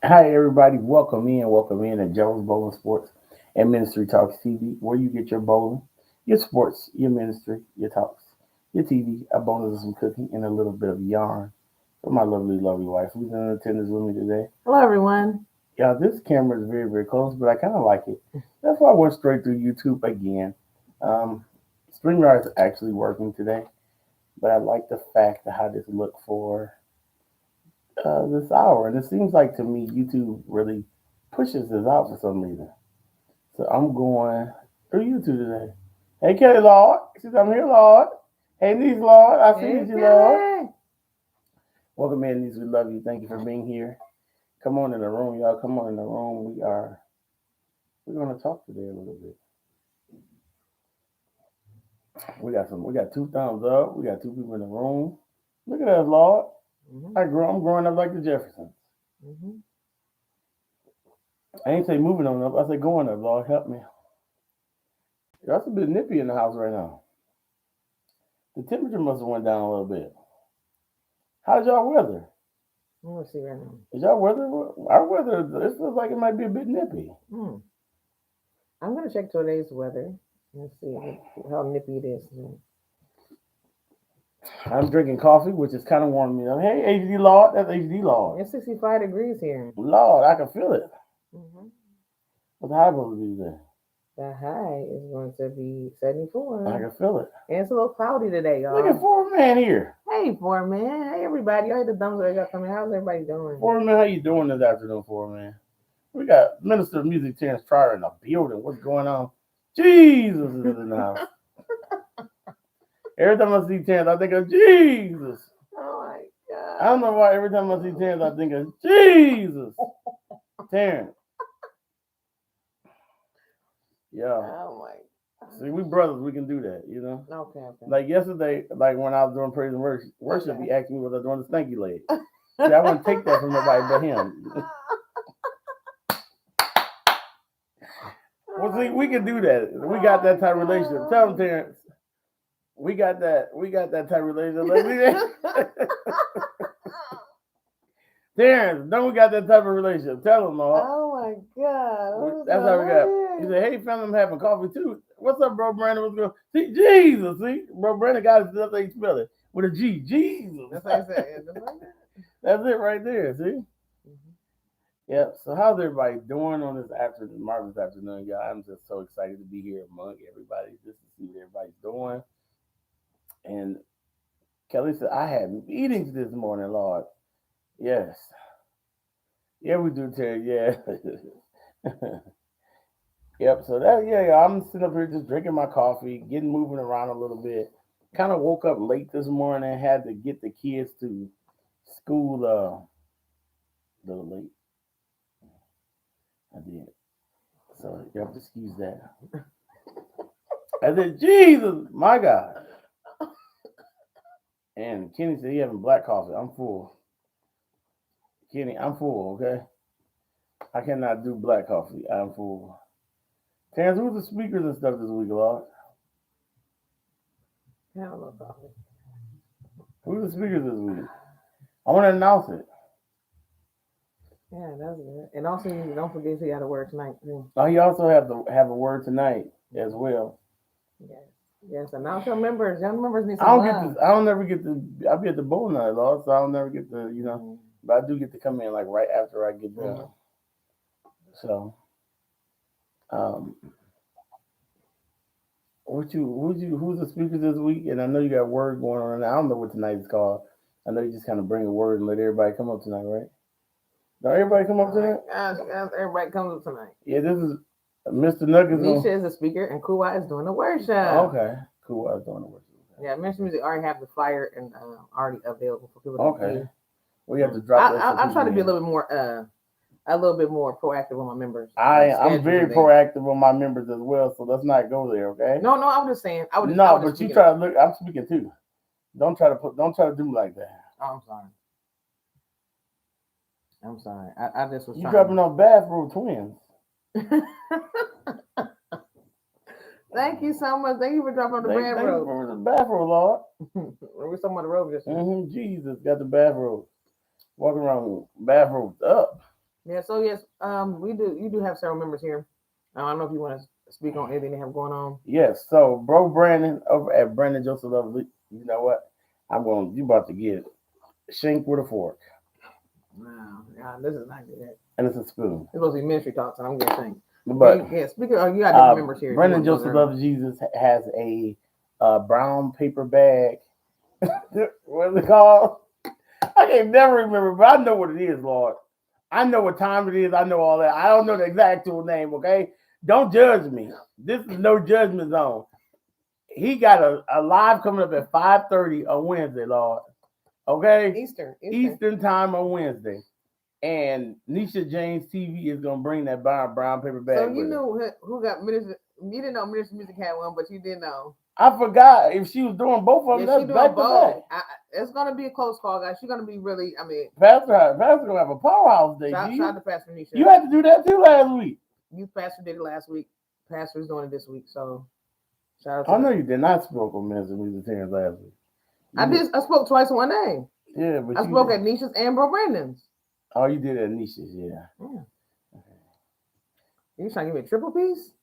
Hi, everybody. Welcome in to Joe's Bowling Sports and Ministry Talks TV, where you get your bowling, your sports, your ministry, your talks, your TV, a bonus of some cooking, and a little bit of yarn from my lovely wife who's in attendance with me today. Hello, everyone. Yeah, this camera is very close, but I kind of like it. That's why I went straight through YouTube again. Um, StreamYard is actually working today, but I like the fact of how this look for this hour. And it seems like to me YouTube really pushes this out for some reason. So I'm going through YouTube today. Hey Kelly Lord, she says I'm here, Lord. Hey niece Lord, I see Hey, you, Lord. Kelly. Welcome in, niece. We love you. Thank you for being here. Come on in the room, y'all. Come on in the room. We're gonna talk today a little bit. We got two thumbs up. We got two people in the room. Look at us, Lord. Mm-hmm. I'm growing up like the Jeffersons. Mm-hmm. I ain't say moving on up. I say going up, Lord. Help me. That's a bit nippy in the house right now. The temperature must have went down a little bit. How's y'all weather? Let's see right now. Is y'all weather? Our weather, it feels like it might be a bit nippy. Hmm. I'm going to check today's weather. Let's see how nippy it is. I'm drinking coffee, which is kind of warming me up. Hey, HD Lord, that's HD Lord. It's 65 degrees here. Lord, I can feel it. Mm-hmm. What's the high supposed to be today? The high is going to be I 74. can feel it. And it's a little cloudy today, Look at y'all. Foreman here. Hey, Foreman. Hey, everybody. Y'all heard the thumbs up got coming. How's everybody doing? Foreman, how you doing this afternoon, Foreman? We got Minister of Music Terrence Pryor in the building. What's going on? Jesus is in the house. Every time I see Terrence, I think of Jesus. Oh, my God. I don't know why every time I see Terrence, I think of Jesus. Terrence. Yeah. Oh, my God. See, we brothers, we can do that, you know? Okay. Like yesterday, like when I was doing praise and worship, Okay. he asked me was I doing the stanky leg. See, I wouldn't take that from nobody but him. Well, see, we can do that. We got that type of relationship. Tell him, Terrence. We got that type of relationship. Like, Terrence, don't we got that type of relationship? Tell him, Lord. Oh my God. That's how we got. He said, hey, fam, I'm having coffee too. What's up, bro, Brandon? What's going on? See, Jesus, see? Bro, Brandon got it. That's how you spell it. With a G. Jesus. That's how you say it. That's it right there, see? Mm-hmm. Yeah, so how's everybody doing on this afternoon, marvelous afternoon, y'all? I'm just so excited to be here among everybody just to see what everybody's doing. And Kelly said, I had meetings this morning, Lord. Yes. Yeah, we do, Terry. Yeah. Yep. So yeah, I'm sitting up here just drinking my coffee, getting moving around a little bit. Kind of woke up late this morning, had to get the kids to school a little late. I did. So you have to excuse that. I said, Jesus, my God. And Kenny said he having black coffee. I'm full. Kenny, I'm full, okay? I cannot do black coffee. I'm full. Terrence, who's the speakers and stuff this week, Lord? I don't know about it. Who's the speakers this week? I want to announce it. Yeah, that's good. And also, don't forget you got a word tonight too. Oh, he also have a word tonight as well. Yes. Announce your members. Young members need some I love. I don't never get to. I'll be at the bowl night, Lord, so I don't never get to. But I do get to come in like right after I get done. So, um, who's the speakers this week? And I know you got a word going on. I don't know what tonight is called. I know you just kind of bring a word and let everybody come up tonight, right? Don't everybody come up tonight? Yes, everybody comes up tonight. Yeah, this is Mr. Nuggets. Nisha is the speaker, and Kuwa is doing the worship. Okay, cool. I was doing the worship. Yeah, Ministry Music already have the flyer and already available for people to see. We have to drop that. I try to be a little bit more proactive with my members. I'm very proactive with my members as well, so let's not go there, okay? No, I'm just saying. But you try to look. I'm speaking too. Don't try to do me like that. Oh, I'm sorry. I just was. You dropping off bathroom twins. Thank you so much. Thank you for dropping off the bathrobe. Thank you for the bathrobe, Lord. We're talking about the robe just now. Jesus got the bathrobe. Walking around with bathrobes up. Yeah. So yes, we do. You do have several members here. I don't know if you want to speak on anything they have going on. Yes. So, bro, Brandon over at Brandon Joseph Lovely. You know what? You about to get shank with a fork, Wow. Yeah, this is not good. and it's a spoon. It's supposed to be ministry talks, and I'm getting. But yeah, speaking of, you got different members here. Brandon Joseph Loves Jesus has a brown paper bag. What is it called? I can never remember, but I know what it is, Lord. I know what time it is. I know all that. I don't know the exact name, okay? Don't judge me. This is no judgment zone. He got a live coming up at 5:30 on Wednesday, Lord. Okay? Eastern time on Wednesday. And Nisha James TV is going to bring that brown paper bag. So you knew who got minister. You didn't know Minister Music had one, but you did know. I forgot if she was doing both of them. Yeah, she doing both. It's gonna be a close call, guys. She's gonna be really. I mean, Pastor gonna have a powerhouse day. Shout out to Pastor Nisha. You had to do that too last week. Youth pastor did it last week. Pastor's doing it this week. So shout out. I know you did not speak on Minister Music Terrence last week. I spoke twice in one day. Yeah, but I spoke at Nisha's and Bro Brandon's. Oh, you did it at Nisha's, yeah. Okay. You trying to give me a triple piece?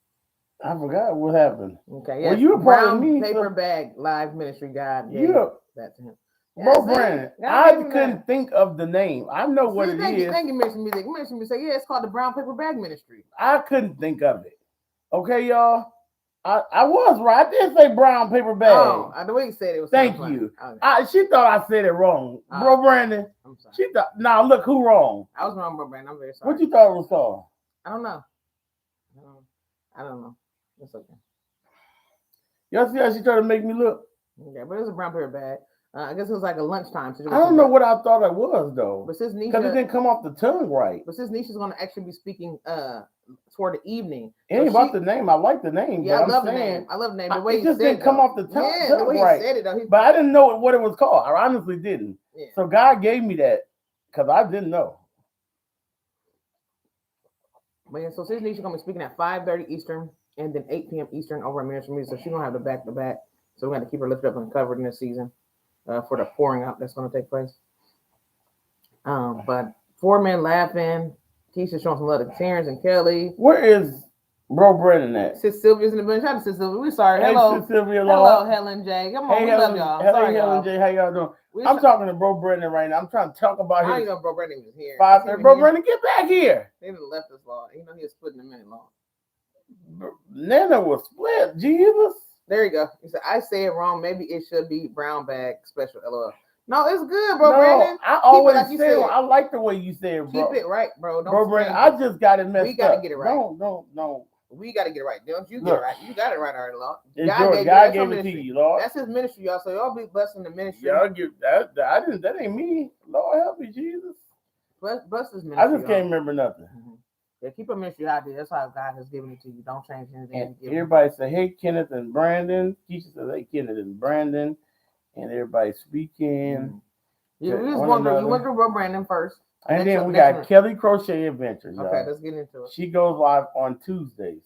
I forgot what happened. Okay, yeah. Well, you were part of me. Paper bag live ministry guide. Yeah. That to him. Bro, Brandon, I couldn't think of the name. I know what it is. Thank you, Ministry Music. Ministry Music. Yeah, it's called the Brown Paper Bag Ministry. I couldn't think of it. Okay, y'all. I was right. I did say brown paper bag. Oh, the way you said it was. Thank you. Okay. She thought I said it wrong, Bro Brandon. I'm sorry. She thought. Now look, who wrong? I was wrong, Bro Brandon. I'm very sorry. What you thought it was called? I don't know. I don't know. It's okay. Y'all see how she tried to make me look? Yeah, but it was a brown paper bag. I guess it was like a lunchtime situation. I don't know what I thought it was though. But since Nisha, because it didn't come off the tongue right. But since Nisha's going to actually be speaking toward the evening. It ain't about the name. I like the name. Yeah, I love the name. I love the name. The way it just didn't come off the tongue. Yeah, the way he said it though. But I didn't know what it was called. I honestly didn't. Yeah. So God gave me that because I didn't know. But yeah, so since Nisha's going to be speaking at 5:30 Eastern and then 8 p.m. Eastern over at Ministry Music, so she's going to have the back-to-back. So we're going to keep her lifted up and covered in this season. For the pouring out that's going to take place. But 4 men laughing. Keisha showing some love to Terrence and Kelly. Where is Bro Brandon at? Sis Sylvia's in the bench. Shout out to Sis Sylvia. We're sorry. Hey, hello. Sis Sylvia, hello, Helen J. Come on, hey, we love y'all. Hey, Helen J. How y'all doing? I'm talking to Bro Brandon right now. I'm trying to talk about I didn't know Bro Brandon was here. 5:30. Bro Brandon, get back here. They didn't left us long. You know he was splitting a minute long. Nana was split. Jesus. There you go. He said, I say it wrong. Maybe it should be brown bag special. LOL. No, it's good, Bro Brandon. I always say it. I like the way you say it, bro. Keep it right, bro. Bro Brandon, I just got it messed up. We got to get it right. No. We got to get it right. Don't you get it right. You got it right already, Lord. God gave it to you, Lord. That's his ministry, y'all. So y'all be blessed in the ministry. Y'all give that. That ain't me. Lord help me, Jesus. Bless his ministry. I just can't remember nothing. Mm-hmm. Yeah, keep a ministry out there. That's how God has given it to you. Don't change anything. And everybody say, hey, Kenneth and Brandon. Keisha says, hey, Kenneth and Brandon. And everybody speaking. Mm-hmm. You went through Bro Brandon first. And then we got Kelly Crochet Adventures. Okay, y'all. let's get into it. She goes live on Tuesdays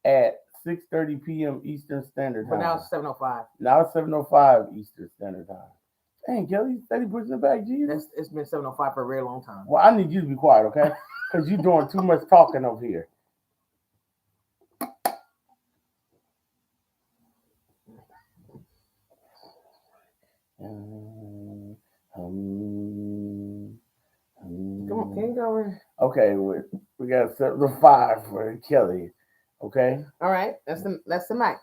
at 6:30 p.m. Eastern Standard Time. But now it's 7:05. Now it's 7:05 Eastern Standard Time. Dang, Kelly, steady pushing it back, Jesus. It's been 7:05 for a very long time. Well, I need you to be quiet, okay? Because you're doing too much talking over here. Come on, can you go in? Okay, we got 7:05 for Kelly. Okay. All right, that's tonight.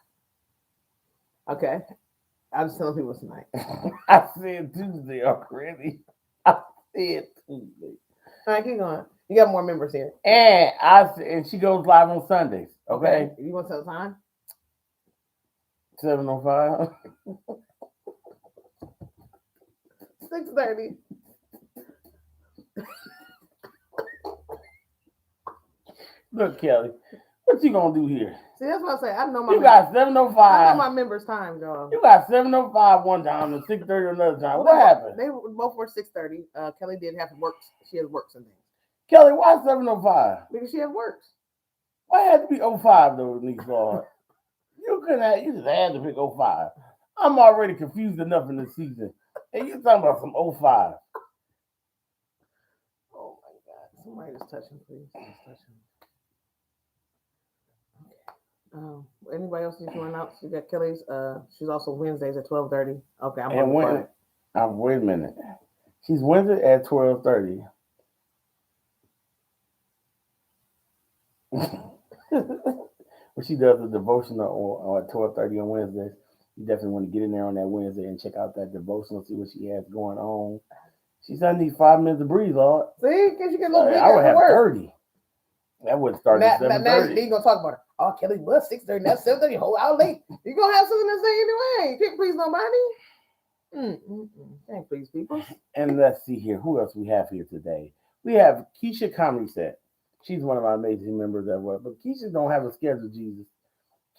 Okay, I'm just telling people it's tonight. I said Tuesday already. I said Tuesday. All right, keep going. You got more members here. And she goes live on Sundays. Okay. You want to tell the time? 7:05. 6:30. Look, Kelly, what you gonna do here? See, that's what I say. I know my. You got 7:05. I know my members' time, dog. You got 7:05 one time and 6:30 another time. What happened? They both were 6:30. Kelly did have to work. She has work something. Kelly, why 7:05? Because she has works. Why had to be 05 though, Niece Lord? You just had to pick 05. I'm already confused enough in the season. And you talking about some 05. Oh my God. Somebody just touch him, please. Just touch him. Anybody else need to announce? You got Kelly's. She's also Wednesdays at 12:30. Okay, I'm And when? Wait a minute. She's Wednesday at 12:30. When she does the devotional at 12:30 on Wednesdays, you definitely want to get in there on that Wednesday and check out that devotional, see what she has going on. She said, I need 5 minutes to breathe, Lord. See, because you get a little bit. I would have 30. That would start at 7:30. Now you're gonna talk about it. Oh, Kelly was 6:30. That's 7:30. Whole hour late. You're gonna have something to say anyway. You can't please nobody. Can't please people. And let's see here. Who else we have here today? We have Keisha Comedy Set. She's one of my amazing members at work. But Keisha don't have a schedule, Jesus.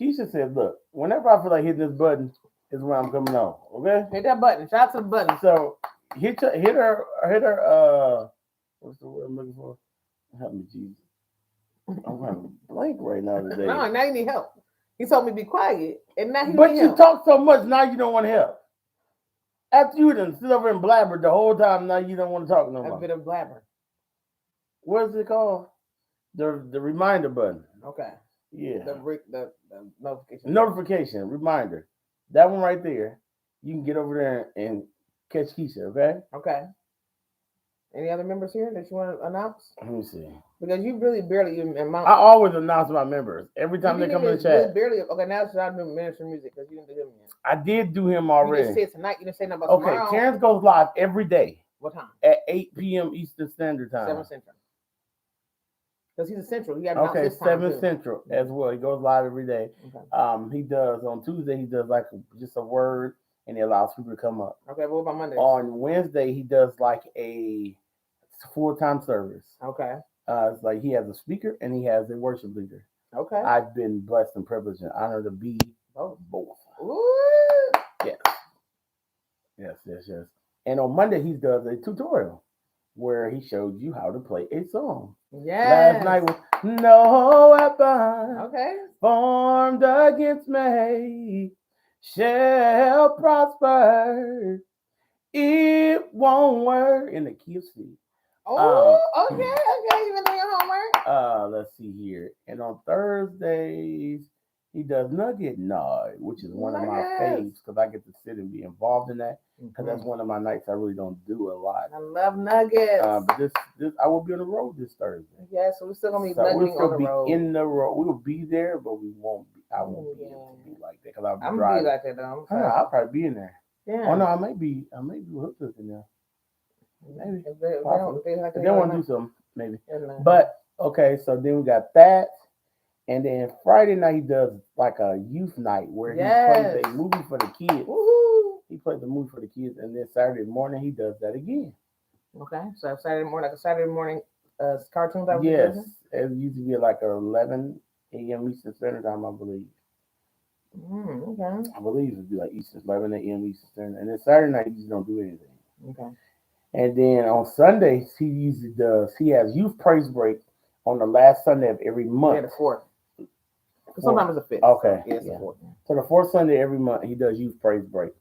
Keisha said, look, whenever I feel like hitting this button is when I'm coming on. Okay? Hit that button. Shout out to the button. So hit her what's the word I'm looking for? Help me, Jesus. I'm going blank right now today. No, now you need help. He told me to be quiet, and now he But need you help. talk so much, now you don't want help. After you done sit over and blabber the whole time, now you don't want to talk no more. A bit of blabber. What is it called? The reminder button. Okay. Yeah. The notification. Notification, reminder. That one right there. You can get over there and catch Keisha, okay? Okay. Any other members here that you want to announce? Let me see. Because you really barely even announce. I always announce my members every time they come in the chat. Really barely. Okay, now it's time to do ministry music because you didn't do him yet. I did do him already. You just said tonight. You didn't say nothing about tomorrow. Okay, Terrence goes live every day. What time? At 8 p.m. Eastern Standard Time. 7 Central. Because he's a Central. He got okay, 7 Central as well. He goes live every day. Okay. He does on Tuesday. He does like just a word, and he allows people to come up. Okay, but what about Monday? On Wednesday, he does like a full-time service. Okay. It's like he has a speaker and he has a worship leader. Okay. I've been blessed and privileged and honored to be both. Ooh. Yes. And on Monday, he does a tutorial where he shows you how to play a song. Yes. Last night was No Weapon formed against me shall prosper. It won't work in the key of C. Oh, okay. You been doing your homework? Let's see here. And on Thursdays, he does Nugget Night, which is one of my faves because I get to sit and be involved in that. Because that's one of my nights I really don't do a lot. I love nuggets. But this I will be on the road this Thursday. Yeah, so we're still gonna be nudging on the road. In the road. We will be there, but we won't be. I won't be able to be like that because I'll be I'm driving. Be like that though. I'll probably be in there. Yeah. Oh no, I may be hooked up in there. Maybe. If they want to do something, maybe. But okay, so then we got that. And then Friday night he does like a youth night where he plays a movie for the kids. Woo-hoo. He plays the movie for the kids, and then Saturday morning he does that again. Okay, so Saturday morning, like a Saturday morning cartoon. Yes, it used to be like 11 a.m. Eastern Standard Time, I believe. Okay. I believe it would be like 11 a.m. Eastern Standard, and then Saturday night he just don't do anything. Okay. And then on Sundays he has youth praise break on the last Sunday of every month. Yeah, the 4th. Sometimes it's the 5th. Okay. So, the 4th. So the 4th Sunday every month he does youth praise break.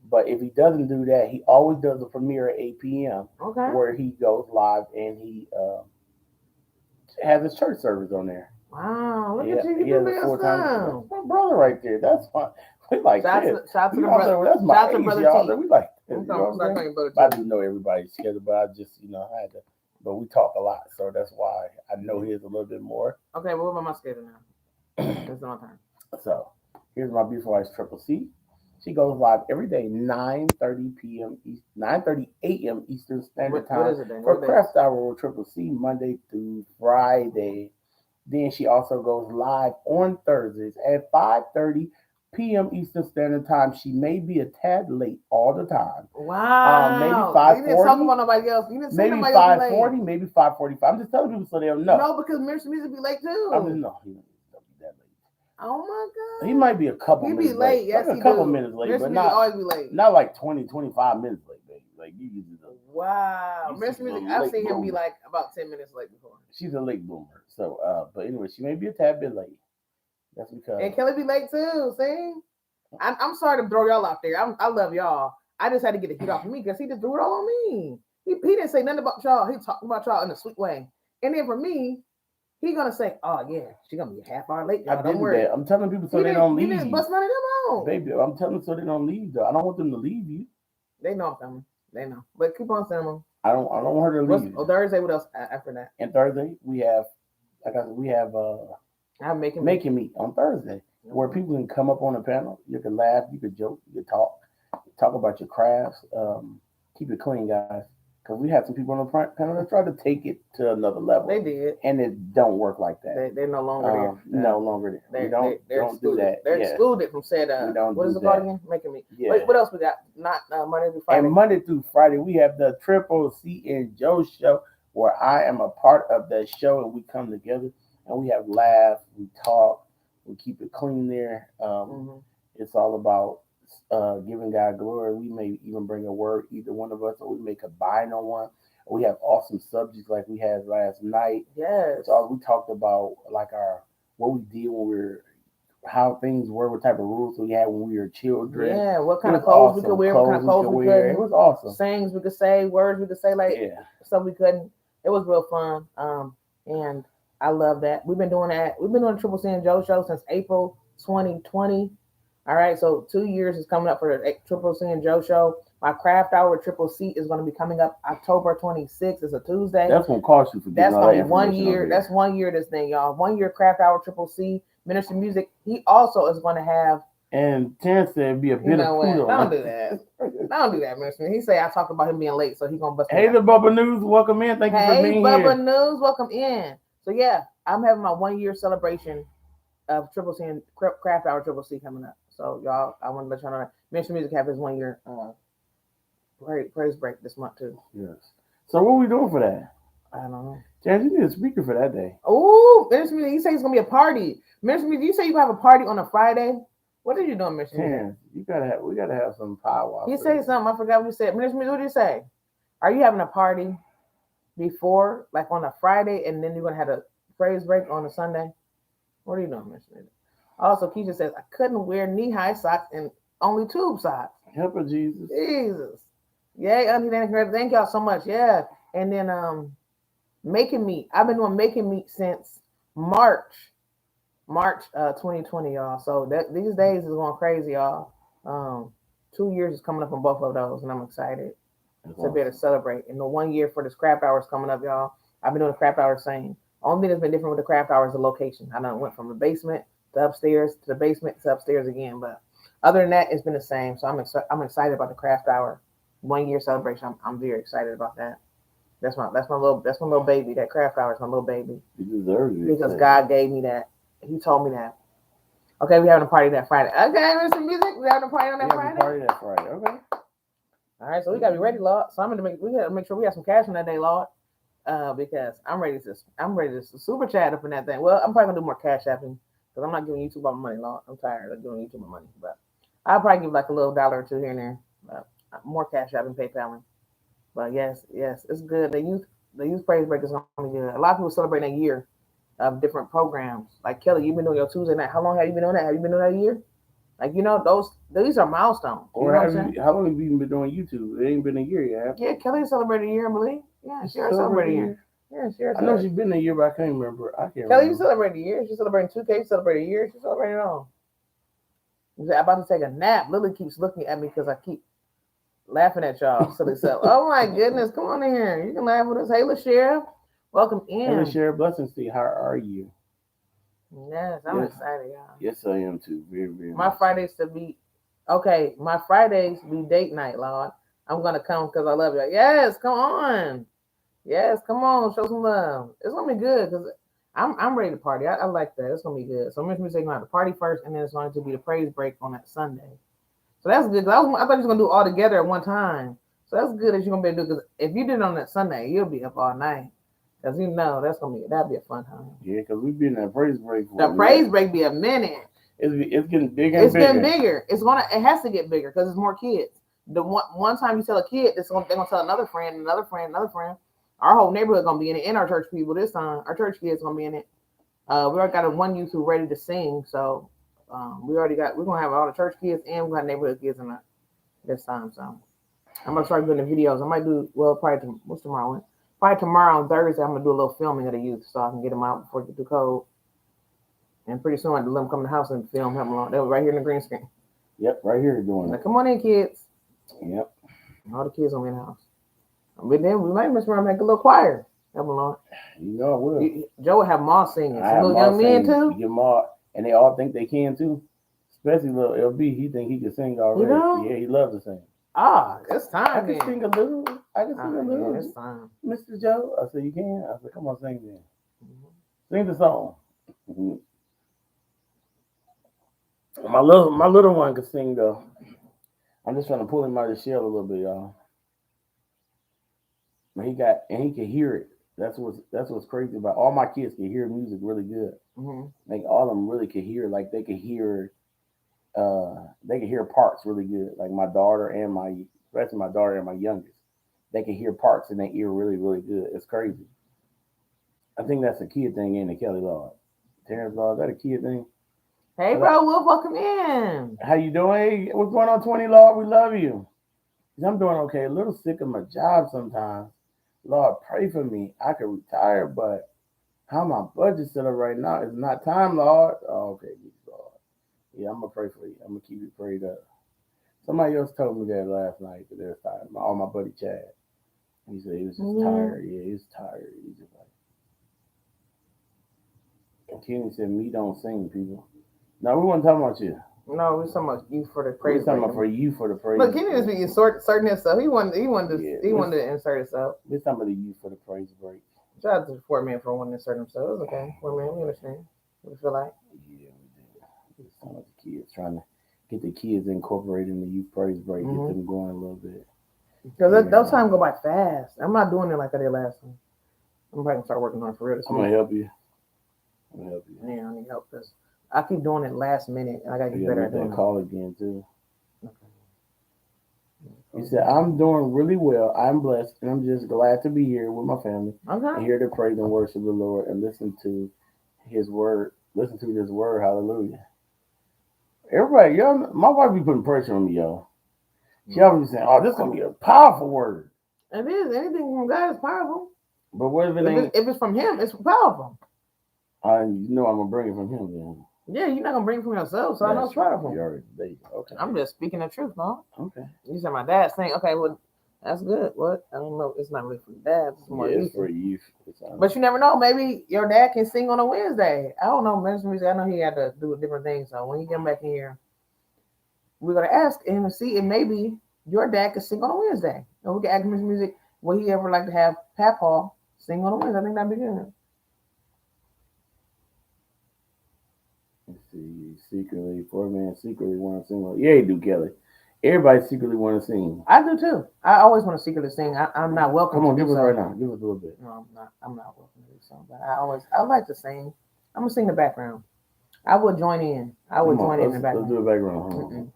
But if he doesn't do that, he always does a premiere at 8 p.m. Okay. Where he goes live and he has his church service on there. Wow, look at you! You do full-time. My brother right there. That's fine. We like shout this. Shout to the brother. That's my age, y'all. We like this. I do know everybody's schedule, but I just I had to. But we talk a lot, so that's why I know his a little bit more. Okay, well, what about my schedule now? It's my turn. So here's my beautiful wife, Triple C. She goes live every day, 9:30 a.m. Eastern Standard Time. What is it then? For Craft Hour with Triple C, Monday through Friday. Then she also goes live on Thursdays at 5:30 p.m. Eastern Standard Time. She may be a tad late all the time. Wow. Maybe 5:40. You didn't talk about nobody else. You didn't say maybe nobody 5:40, else maybe 5:45. I'm just telling people so they'll know. No, because ministry music be late too. I'm just no. He don't be that late. Oh my God. He might be a couple minutes late. Yes, like a couple minutes late, but not always be late. Not like 20, 25 minutes late, baby. Like you usually do. Wow. Ministry music, I've seen him be like about 10 minutes late before. She's a late bloomer. So but anyway, she may be a tad bit late. That's because and Kelly be late too, see? I'm sorry to throw y'all out there. I love y'all. I just had to get the heat off of me because he just threw it all on me. He didn't say nothing about y'all. He talked about y'all in a sweet way. And then for me, he gonna say, "Oh yeah, she gonna be a half hour late. I Y'all, don't did worry." that. I'm telling people so He they don't He leave. didn't bust none of them out. Baby, I'm telling them so they don't leave though. I don't want them to leave you. They know I'm coming. They know. But keep on sending them. I don't want her to leave. Thursday, what else after that? And Thursday we have, like I said, we have I'm making meet on Thursday where people can come up on the panel. You can laugh, you can joke, you can talk about your crafts. Keep it clean, guys. Because we had some people on the front panel that tried to take it to another level. They did, and it don't work like that. They're no longer there. No longer there. We don't do that. They're excluded from said. We don't what do is it that. called again? Making me. Yeah. Wait, what else we got? Not Monday through Friday. And Monday through Friday we have the Triple C and Joe show, where I am a part of that show, and we come together and we have laughs, we talk, we keep it clean there. It's all about giving God glory. We may even bring a word, either one of us, or we may combine on one. We have awesome subjects like we had last night. Yes. So we talked about like what we did when we were, how things were, what type of rules we had when we were children. Yeah, what kind of clothes we could wear, what kind of clothes we couldn't. It was awesome. Sayings we could say, words we could say, like stuff we couldn't. It was real fun. And I love that. We've been doing that. We've been doing the Triple C and Joe show since April 2020. All right, so 2 years is coming up for the Triple C and Joe show. My craft hour with Triple C is going to be coming up October 26th. It's a Tuesday. That's going to cost you for that's going to be 1 year. That's 1 year. This thing, y'all. 1 year craft hour Triple C. Minister Music. He also is going to have. And Terrence said it'd be a bit of kudos. Don't do that. Don't do that, Minister. He say I talked about him being late, so he's gonna bust. Hey, the Bubba News, welcome in. Thank you for being here. Hey, Bubba News, welcome in. So yeah, I'm having my 1 year celebration of Triple C and Craft Hour Triple C coming up. So y'all, I want to let y'all know that Minister Music have his 1 year praise break this month too. Yes. So what are we doing for that? I don't know. James, you need a speaker for that day. Oh, Minister Music, you say it's gonna be a party. Minister Music, you say you have a party on a Friday. What are you doing, Minister Music? We gotta have some powwow. He said something. I forgot what you said. Minister Music, what did you say? Are you having a party before, like on a Friday, and then you're gonna have a praise break on a Sunday? What are you doing, Minister Music? Also, Keisha says I couldn't wear knee-high socks and only tube socks. Help her, Jesus. Jesus. Yay, Auntie Dana, thank y'all so much. Yeah. And then making meat. I've been doing making meat since March 2020, y'all. So these days is going crazy, y'all. 2 years is coming up on both of those, and I'm excited to be able to celebrate. And the 1 year for this craft hour is coming up, y'all. I've been doing the craft hour same. Only thing that's been different with the craft hour is the location. I went from the basement to upstairs to the basement to upstairs again, but other than that, it's been the same. So I'm excited about the craft hour 1 year celebration. I'm very excited about that. That's my little baby. That craft hour is my little baby. You deserve it because God gave me that. He told me that. Okay, we're having a party that Friday. Okay, Mr. Music, we're having a party on that Friday. Okay. All right, so we gotta be ready, Lord. So we gotta make sure we have some cash on that day, Lord. Because I'm ready to super chat up in that thing. Well, I'm probably gonna do more cash apping because I'm not giving YouTube my money, Lord. I'm tired of giving YouTube my money, but I'll probably give like a little $1 or $2 here and there. More cash apping, PayPal. But yes, it's good. The youth praise break is gonna be good. A lot of people celebrate a year of different programs. Like Kelly, you've been doing your Tuesday night. How long have you been doing that? Have you been doing that a year? Like, these are milestones. How long have you been doing YouTube? It ain't been a year yet. Yeah, Kelly celebrated a year, I believe. Yeah, she celebrated a year. Yeah, she I know she's been a year, but I can't remember. Kelly, you celebrated a year. She's celebrating 2K. Celebrated a year. She celebrated it all. I'm about to take a nap. Lily keeps looking at me because I keep laughing at y'all silly self. Oh my goodness, come on in here. You can laugh with us. Hey, LaSheriff, welcome in. Hey, LaSheriff, blessings to you. How are you? Yes, I'm excited, y'all. Yes, I am too. Very, very. My Fridays be date night, Lord. I'm gonna come because I love y'all. Yes, come on. Yes, come on, show some love. It's gonna be good because I'm ready to party. I like that. It's gonna be good. So Mr. Music gonna have the party first, and then it's going to be the praise break on that Sunday. So that's good. I thought you was gonna do it all together at one time. So that's good that you're gonna be able to do. Because if you did it on that Sunday, you'll be up all night. Because that'd be a fun time. Yeah, because we've been in that praise break. The praise break be a minute. It's getting bigger. It's getting bigger. It has to get bigger because there's more kids. The one time you tell a kid, they're gonna tell another friend, another friend, another friend. Our whole neighborhood gonna be in it, and our church people this time. Our church kids gonna be in it. We already got one youth who ready to sing, so we're gonna have all the church kids and we got neighborhood kids in this time. So I'm gonna start doing the videos. I might do probably what's tomorrow? Probably tomorrow on Thursday, I'm gonna do a little filming of the youth so I can get them out before it get too cold. And pretty soon I let them come to the house and film them along. They were right here in the green screen. Yep, right here doing Like, it. come on in, kids. Yep. All the kids on in the house. But then we might mess around and make a little choir. Help them along. You know I will. Joe would have them all singing. I Some have little them all young men singing. too. Get them all, and they all think they can too. Especially little LB, he think he can sing already. know? Yeah, he loves to sing. Ah, it's I time can then. sing a little. I can sing a little. Yeah, it's time. Mr. Joe, I said, you can? I said, come on, sing then. Sing the song. Mm-hmm. My little one can sing though. I'm just trying to pull him out of the shell a little bit, y'all. But he can hear it. That's what's crazy about all my kids can hear music really good. Mm-hmm. Like all of them really can hear, like they can hear parts really good. Like especially my daughter and my youngest, they can hear parts in their ear really, really good. It's crazy. I think that's a kid thing, ain't it, Kelly Lord? Terrence Law, is that a kid thing? Hey, bro, Wolf, welcome in. How you doing? Hey, what's going on, 20 Lord? We love you. I'm doing okay. A little sick of my job sometimes. Lord, pray for me. I could retire, but how my budget's set up right now is not time, Lord. Oh, okay, Lord. Yeah, I'm gonna pray for you. I'm gonna keep you prayed up. Somebody else told me that last night that they were tired. My buddy Chad. He said he was just tired. Yeah, he was tired. He just like. And Kenny said, "Me don't sing, people." No, we weren't talking about you. No, we're talking about you for the praise. We're talking about for you for the praise. Look, Kenny just be inserting himself. He wanted to insert himself. We're talking about the you for the praise break. Shout out to the Fort Man for wanting to insert himself. It was okay. Fort Man, we understand. What you feel like? Yeah, we did. It's some of the kids trying to get the kids incorporated in the youth praise break, get them going a little bit. Because those times go by fast. I'm not doing it like I did last time. I'm probably gonna start working on it for real. I'm gonna help you. Yeah, I need help because I keep doing it last minute, and I gotta get better at doing it. Call again too. Okay. He said, "I'm doing really well. I'm blessed, and I'm just glad to be here with my family and here to praise and worship the Lord and listen to His word. Listen to His word. Hallelujah." Everybody, y'all, my wife be putting pressure on me, y'all. She always saying, "Oh, this is gonna be a powerful word." It is. Anything from God is powerful. But what if it ain't? If it's from Him, it's powerful. You know I'm gonna bring it from Him then. Yeah, you're not gonna bring it from yourself, so I know it's powerful. Okay. I'm just speaking the truth, no? Okay. You said my dad's thing. Okay, well, that's good. What? I don't know. It's not really for dad. It's more it's for youth. But you never know. Maybe your dad can sing on a Wednesday. I don't know. Music. I know he had to do different things. So when he come back in here, we're gonna ask him and see if maybe your dad could sing on a Wednesday. And we can ask him music. Would he ever like to have Papaw sing on a Wednesday? I think that'd be good. Let's see, secretly want to sing. Yeah, you do, Kelly. Everybody secretly want to sing. I do too. I always want to secretly sing. I'm not welcome. Come on, give us right now. Give us a little bit. No, I'm not welcome to do something. But I like to sing. I'm gonna sing the background. I would join in. In the background. Let's do the background.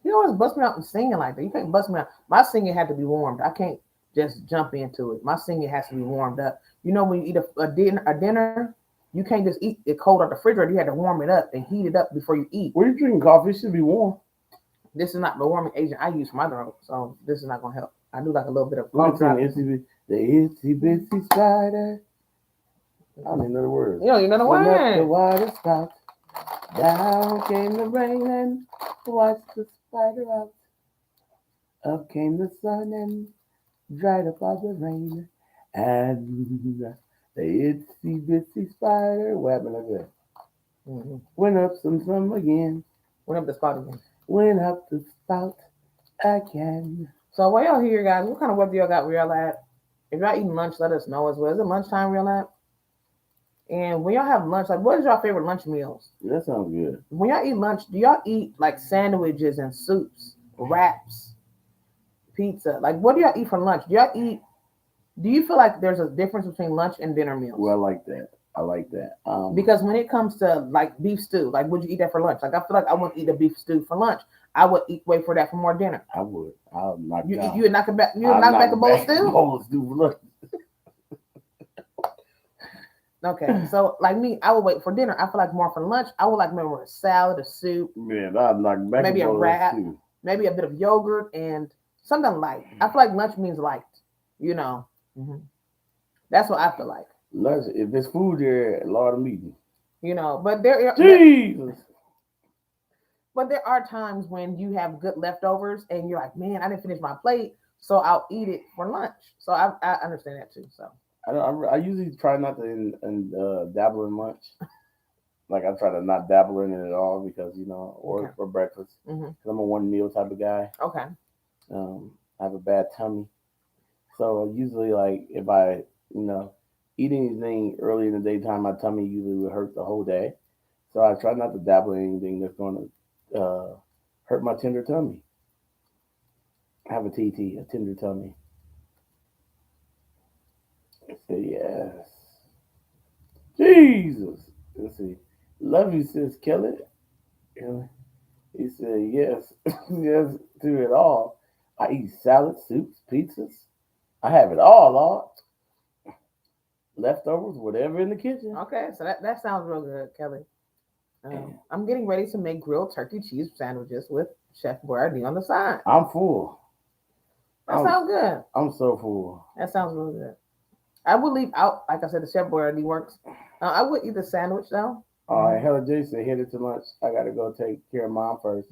You always bust me out and singing like that. You can't bust me out. My singing had to be warmed. I can't just jump into it. My singing has to be warmed up. You know, when you eat a dinner, you can't just eat it cold out the refrigerator. You had to warm it up and heat it up before you eat. What are you drinking? Coffee? It should be warm. This is not the warming agent I use for my throat, so this is not gonna help. I do like a little bit of the itsy bitsy spider. I don't even know the words. You don't even know the words. The water stopped. Down came the rain and washed the spider out. Up came the sun and dried up all the rain. And the itsy bitsy spider, what happened like that? Went up some again. Went up the spout again. Went up the spout again. So while y'all here, guys, what kind of weather y'all got where y'all at? If y'all eating lunch, let us know as well. Is it lunchtime where y'all at? And when y'all have lunch, like what is your favorite lunch meals? That sounds good. When y'all eat lunch, do y'all eat like sandwiches and soups, wraps, pizza? Like what do y'all eat for lunch? Do you feel like there's a difference between lunch and dinner meals? Well, I like that. Because when it comes to like beef stew, like would you eat that for lunch? Like I feel like I wouldn't eat a beef stew for lunch. I would wait for that for more dinner. I would. I'll knock you would knock it back. You would knock back a bowl of stew. Bowl of stew. Look. Okay, so like me, I would wait for dinner. I feel like more for lunch. I would like maybe a salad, a soup. Man, I'd knock back maybe a wrap, maybe a bit of yogurt and something light. I feel like lunch means light. You know, Mm-hmm. That's what I feel like. Lunch, if there's food there, Lord of meeting. You know, but there Jesus. But there are times when you have good leftovers and you're like, man, I didn't finish my plate, so I'll eat it for lunch. So I understand that too. So I usually try not to dabble in lunch. Like I try to not dabble in it at all because or for breakfast. Mm-hmm. I'm a one meal type of guy. Okay. I have a bad tummy, so usually like if I eat anything early in the daytime, my tummy usually will hurt the whole day. So I try not to dabble in anything that's going to hurt my tender tummy. I have a TT, a tender tummy. So yes, Jesus. Let's see. Love you, sis Kelly. He said yes, yes to it all. I eat salads, soups, pizzas. I have it all, Lord. Leftovers, whatever in the kitchen. Okay, so that sounds real good, Kelly. I'm getting ready to make grilled turkey cheese sandwiches with Chef Boyardee on the side. I'm full. That sounds good. I'm so full. That sounds real good. I would leave out, like I said, the Chef Boyardee works. I would eat the sandwich though. All right, Hella Jason, headed to lunch. I got to go take care of mom first.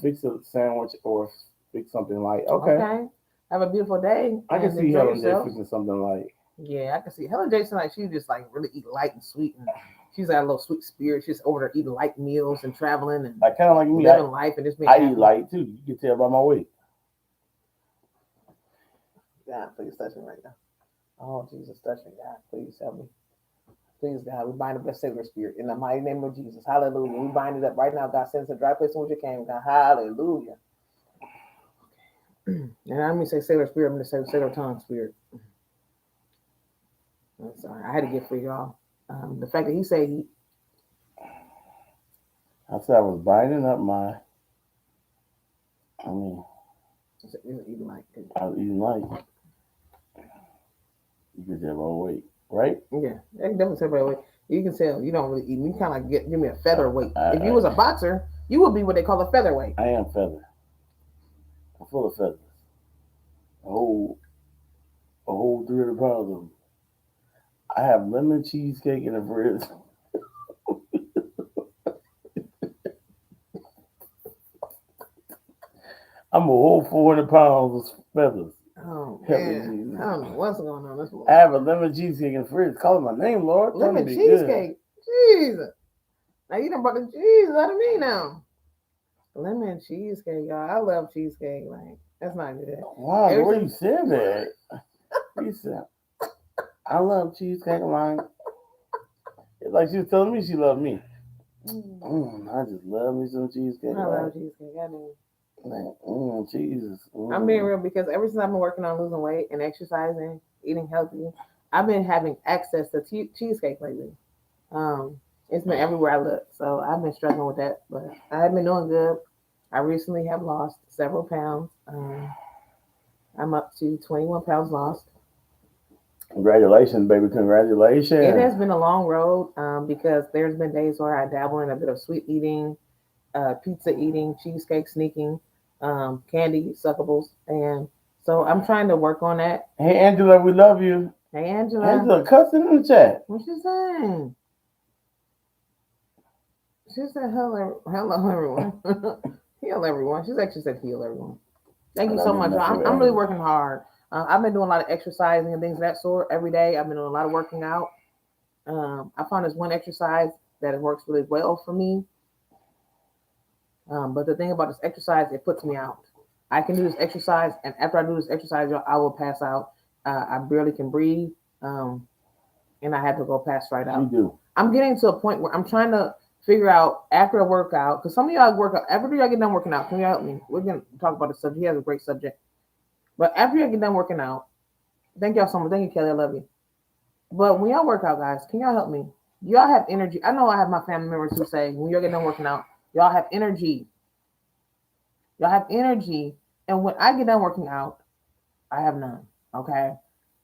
Fix a sandwich or fix something light. Okay. Have a beautiful day. I can see Helen Jason fixing something light. Yeah, I can see Helen Jason like she just like really eat light and sweet, and she's got a little sweet spirit. She's over there eating light meals and traveling and like kind of like me, living life and just being. I eat light too. You can tell by my weight. God, please touch me right now. Oh Jesus, touch me, God. Please help me. Please, God, we bind up that sailor spirit in the mighty name of Jesus. Hallelujah. We bind it up right now. God, send us a dry place in which you came. God, hallelujah. And I don't mean say sailor spirit, I'm going to say sailor tongue spirit. I'm sorry. I had to get free, y'all. The fact that he said he. I said I was binding up my. I was eating light. You can tell by weight, right? Yeah, I can definitely tell by weight. You can tell you don't really eat. You kind of give me a featherweight. If you was a boxer, you would be what they call a featherweight. I am feather. I'm full of feathers. A whole 300 pounds of them. I have lemon cheesecake in the fridge. I'm a whole 400 pounds of feathers. Oh, man. I don't know what's going on this morning. I have a lemon cheesecake in the fridge. Call my name, Lord. Lemon cheesecake? Jesus. Now you done brought the cheese out of me now. Lemon cheesecake, y'all. I love cheesecake. Like, that's not good. Wow, the way you said that. You said, I love cheesecake. Like she was telling me she loved me. I just love me some cheesecake. I love cheesecake. I do. Like, Jesus. I'm being real because ever since I've been working on losing weight and exercising, eating healthy, I've been having access to cheesecake lately. It's been everywhere I look, so I've been struggling with that, but I have been doing good. I recently have lost several pounds. I'm up to 21 pounds lost. Congratulations, baby. Congratulations. It has been a long road because there's been days where I dabble in a bit of sweet eating, pizza eating, cheesecake sneaking, candy suckables, and so I'm trying to work on that. Hey Angela, we love you. Hey Angela. Angela, cussing in the chat. What's she saying? She said hello everyone. Heal everyone. She's actually said heal everyone. Thank you so much. I'm really working hard. I've been doing a lot of exercising and things of that sort every day. I've been doing a lot of working out. I found this one exercise that it works really well for me. But the thing about this exercise, it puts me out. I can do this exercise, and after I do this exercise, I will pass out. I barely can breathe, and I have to go pass right out. You do. I'm getting to a point where I'm trying to figure out after a workout, because some of y'all work out, after y'all get done working out, can you help me? We're going to talk about the subject. He has a great subject. But after y'all get done working out, thank y'all so much. Thank you, Kelly. I love you. But when y'all work out, guys, can y'all help me? Y'all have energy. I know I have my family members who say, when y'all get done working out, y'all have energy. Y'all have energy. And when I get done working out, I have none. Okay?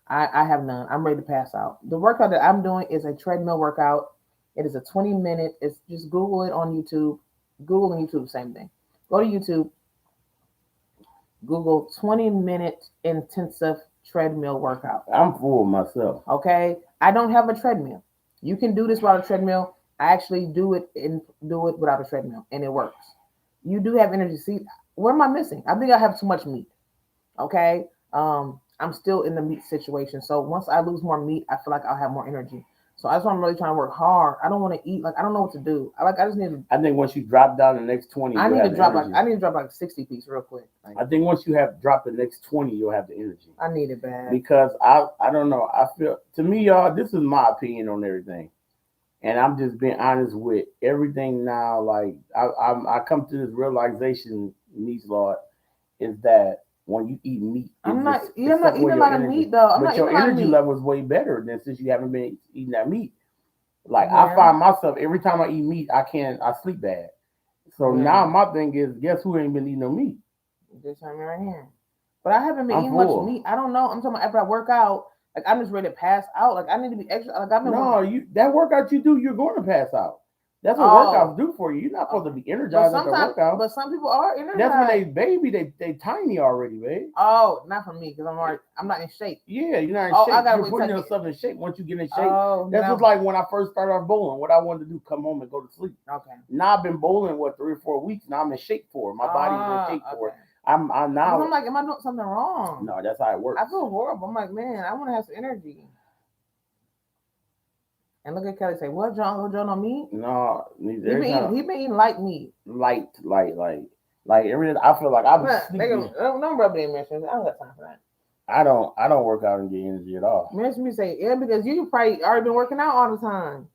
I have none. I'm ready to pass out. The workout that I'm doing is a treadmill workout. It is a 20-minute. It's just Google it on YouTube. Google and YouTube, same thing. Go to YouTube. Google 20-minute intensive treadmill workout. I'm full myself. Okay, I don't have a treadmill. You can do this without a treadmill. I actually do it without a treadmill, and it works. You do have energy. See, what am I missing? I think I have too much meat. Okay, I'm still in the meat situation. So once I lose more meat, I feel like I'll have more energy. So that's why I'm really trying to work hard. I don't want to eat. Like I don't know what to do. I just need to. I think once you drop down the next 20, I need to drop like 60 piece real quick. Like, I think once you have dropped the next 20, you'll have the energy. I need it bad. Because I don't know. I feel, to me, y'all, this is my opinion on everything. And I'm just being honest with everything now. Like I come to this realization, niece Lord, is that when you eat meat, I'm not eating a lot of meat though. But your energy level is way better than since you haven't been eating that meat. Like I find myself every time I eat meat, I sleep bad. So now my thing is, guess who ain't been eating no meat? Just me right here. But I haven't been eating much meat. I don't know. I'm talking about after I work out, like I'm just ready to pass out. Like I need to be extra. Like I've been that workout you do, you're going to pass out. That's what workouts do for you. You're not supposed to be energized after workout. But some people are energized. That's when they baby, they tiny already, babe. Oh, not for me, because I'm not in shape. Yeah, you're not in shape. You're putting yourself in shape. Once you get in shape, that's just like when I first started off bowling. What I wanted to do, come home and go to sleep. Okay. Now I've been bowling 3 or 4 weeks. Now I'm in shape for it. My body's in shape for it. I'm now. I'm like, am I doing something wrong? No, that's how it works. I feel horrible. I'm like, man, I want to have some energy. And look at Kelly say, "What, John? John on meat? No, he been eating light meat. Light. Everything. I feel like I'm sleeping. Don't rub it in, man. I don't got time for that. I don't work out and get energy at all. Mention me say, yeah, because you probably already been working out all the time.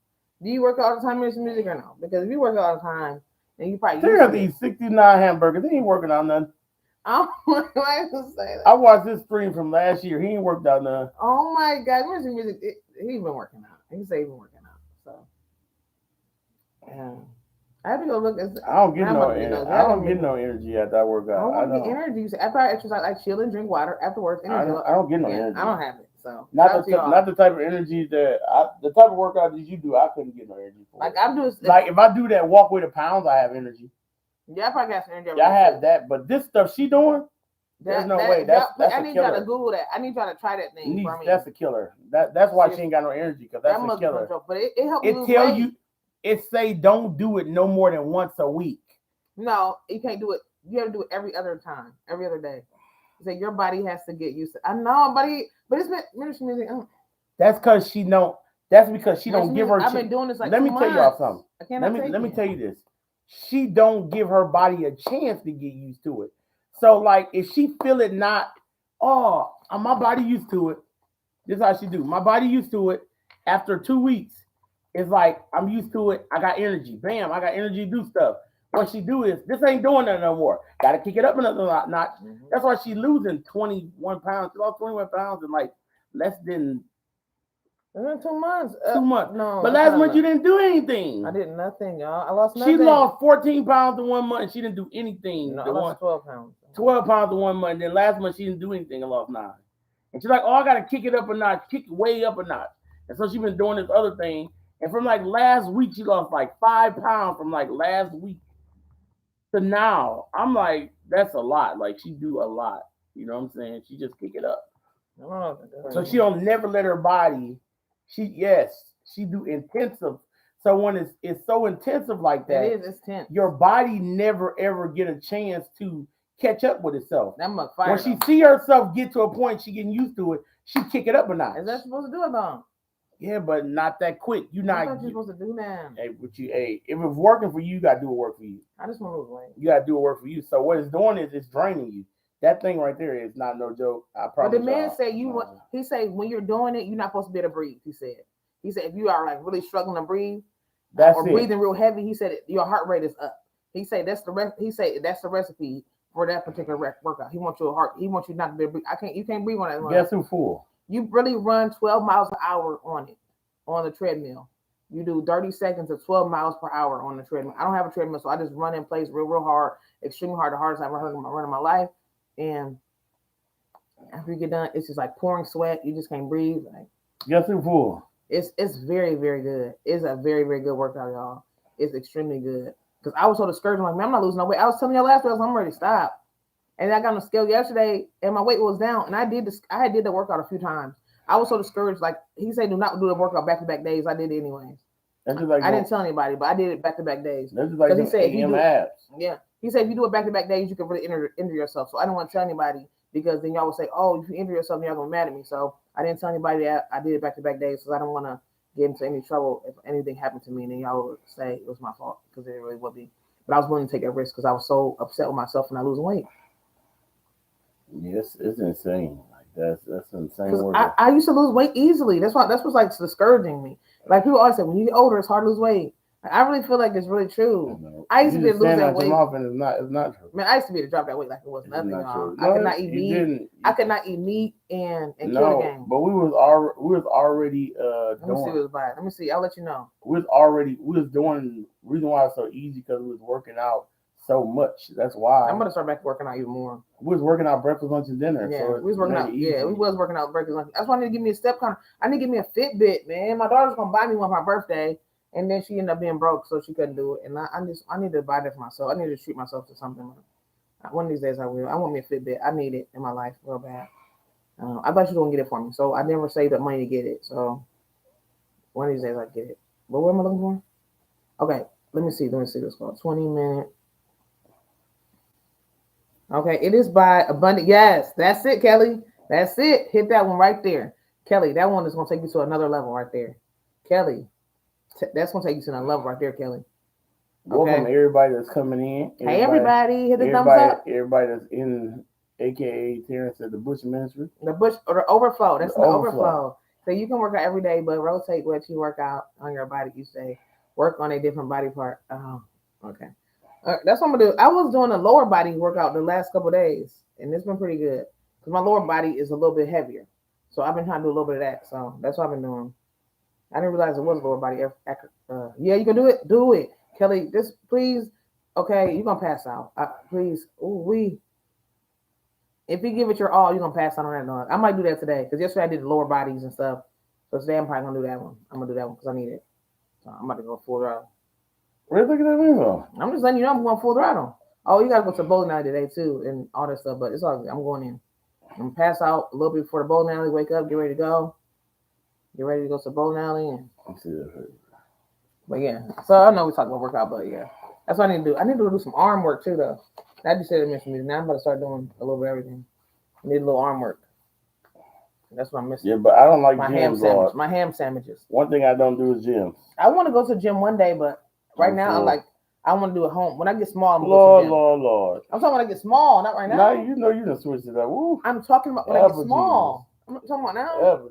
Do you work out all the time, mention music, or no? Because if you work out all the time, then you probably. They got these 69 hamburgers. They ain't working out nothing. Oh, why you say that? I watched this stream from last year. He ain't worked out none. Oh my God, mention music. He's been working out. He say he's been working out. So, yeah. I have to go look. I don't get no energy. I don't get no energy after I work out. I don't get energy. After I exercise, I chill and drink water. Afterwards, energy. I don't get no energy. I don't have it. So not the type of energy that the type of workout that you do. I couldn't get no energy for. Like I'm doing. Like if I do that walk with the pounds, I have energy. Yeah, I probably got some energy. Yeah, I have that, but this stuff she doing, there's no way. That's I need y'all to Google that. I need y'all to try that thing for me. That's a killer. That's why she ain't got no energy, because that's a killer. But it helps. It tell you. It say don't do it no more than once a week. No, you can't do it. You have to do it every other time, every other day. So your body has to get used to. I know, but it's been ministry music. That's because she don't. That's because she don't give her. I've been doing this like. Let me tell y'all something. Let me tell you this. She don't give her body a chance to get used to it. So like, if she feel it not, my body used to it. This is how she do. My body used to it. After 2 weeks, it's like I'm used to it. I got energy. Bam, I got energy to do stuff. What she do is this ain't doing that no more. Got to kick it up another notch. Mm-hmm. That's why she losing 21 pounds. She lost 21 pounds in like less than 2 months. 2 months. No. But last month you didn't do anything. I did nothing, y'all. I lost nothing. She lost 14 pounds in 1 month and she didn't do anything. No, I lost 12 pounds. 12 pounds in 1 month. Then last month she didn't do anything and lost 9. And she's like, I got to kick it up a notch, kick it way up a notch. And so she's been doing this other thing. And from like last week, she lost like 5 pounds from like last week to now. I'm like, that's a lot. Like she do a lot. You know what I'm saying? She just kick it up. So she don't never let her body. She do intensive. So when it's so intensive like that, it's tense. Your body never ever get a chance to catch up with itself. That must fire. When she see herself get to a point, she getting used to it. She kick it up a notch. Is that supposed to do it though? Yeah, but not that quick. You're supposed to do that. If it's working for you, you gotta do it work for you. I just want to lose weight. You gotta do it work for you. So what it's doing is it's draining you. That thing right there is not no joke. I promise. But the man said he said when you're doing it, you're not supposed to be able to breathe. He said if you are like really struggling to breathe, breathing real heavy, he said your heart rate is up. He said that's the recipe for that particular workout. He wants you not to be able to breathe. You can't breathe on that one. Guess who fool? You really run 12 miles per hour on the treadmill. You do 30 seconds of 12 miles per hour on the treadmill. I don't have a treadmill, so I just run in place real hard, extremely hard, the hardest I've ever run in my life. And after you get done, it's just like pouring sweat. You just can't breathe. Like, guess who fool? It's very, very good. It's a very, very good workout, y'all. It's extremely good. Because I was so discouraged. I'm like, man, I'm not losing no weight. I was telling y'all last week, I'm ready to stop. And I got on the scale yesterday, and my weight was down. And I did this. I did the workout a few times. I was so discouraged. Like he said, do not do the workout back to back days. I did it anyways. That's just like I didn't tell anybody, but I did it back to back days. That's just like he said, abs. Yeah, he said if you do it back to back days, you can really injure yourself. So I didn't want to tell anybody because then y'all would say, oh, if you injure yourself, y'all gonna be mad at me. So I didn't tell anybody that I did it back to back days because I don't want to get into any trouble if anything happened to me, and then y'all would say it was my fault because it really would be. But I was willing to take that risk because I was so upset with myself when I losing weight. Yes, it's insane. Like that's insane. I used to lose weight easily. That's what's like discouraging me. Like people always say, when you get older, it's hard to lose weight. I really feel like it's really true. I used to be able to lose that weight. It's not true. Man, I used to be able to drop that weight like it was nothing. I could not eat meat. I could not eat meat and kill the game. But we was already Let me see what it was by. Let me see. I'll let you know. We was doing the reason why it's so easy because we was working out so much. That's why I'm gonna start back working out even more. We was working out breakfast, lunch, and dinner. Yeah, so we was working out. Yeah, we was working out breakfast, lunch. That's why I need to give me a step counter. I need to give me a Fitbit, man. My daughter's gonna buy me one for my birthday, and then she ended up being broke, so she couldn't do it. And I need to buy that for myself. I need to treat myself to something. One of these days I will. I want me a Fitbit. I need it in my life real bad. I thought you were gonna get it for me, so I never saved up money to get it. So one of these days I get it. But what am I looking for? Okay, let me see. This called 20-minute. Okay, it is by Abundant. Yes, that's it, Kelly. That's it. Hit that one right there. Kelly, that one is going to take you to another level right there. Kelly, that's going to take you to another level right there, Kelly. Okay. Welcome everybody that's coming in. Hey, everybody. Hit the thumbs up. Everybody that's in, a.k.a. Terrence at the Bush Ministry. The Bush, or the Overflow. That's the overflow. So you can work out every day, but rotate what you work out on your body. You say, work on a different body part. Oh, okay. That's what I'm gonna do. I was doing a lower body workout the last couple of days, and it's been pretty good because my lower body is a little bit heavier. So I've been trying to do a little bit of that. So that's what I've been doing. I didn't realize it was lower body. Yeah, you can do it. Do it, Kelly. Just please. Okay, you're gonna pass out. Please. If you give it your all, you're gonna pass out on that. I might do that today because yesterday I did the lower bodies and stuff. So today I'm probably gonna do that one. I'm gonna do that one because I need it. So I'm about to go full throttle. Where you looking at me from? I'm just letting you know I'm going full throttle. Oh, you gotta go to the bowling alley today too and all that stuff, but it's all good. I'm going in. I'm gonna pass out a little bit before the bowling alley, wake up, get ready to go. Get ready to go to the bowling alley and but yeah. So I know we talked about workout, but yeah. That's what I need to do. I need to do some arm work too though. I just said it mentioned me. Now I'm about to start doing a little bit of everything. I need a little arm work. That's what I'm missing. Yeah, but I don't like my gyms, ham sandwich. My ham sandwiches. One thing I don't do is gyms. I want to go to the gym one day, but right now, I want to do it home. When I get small, I'm going to the gym. Lord. I'm talking when I get small, not right now. Now you know you done switched it up. Woo. I'm talking about when I get small. I'm talking about now.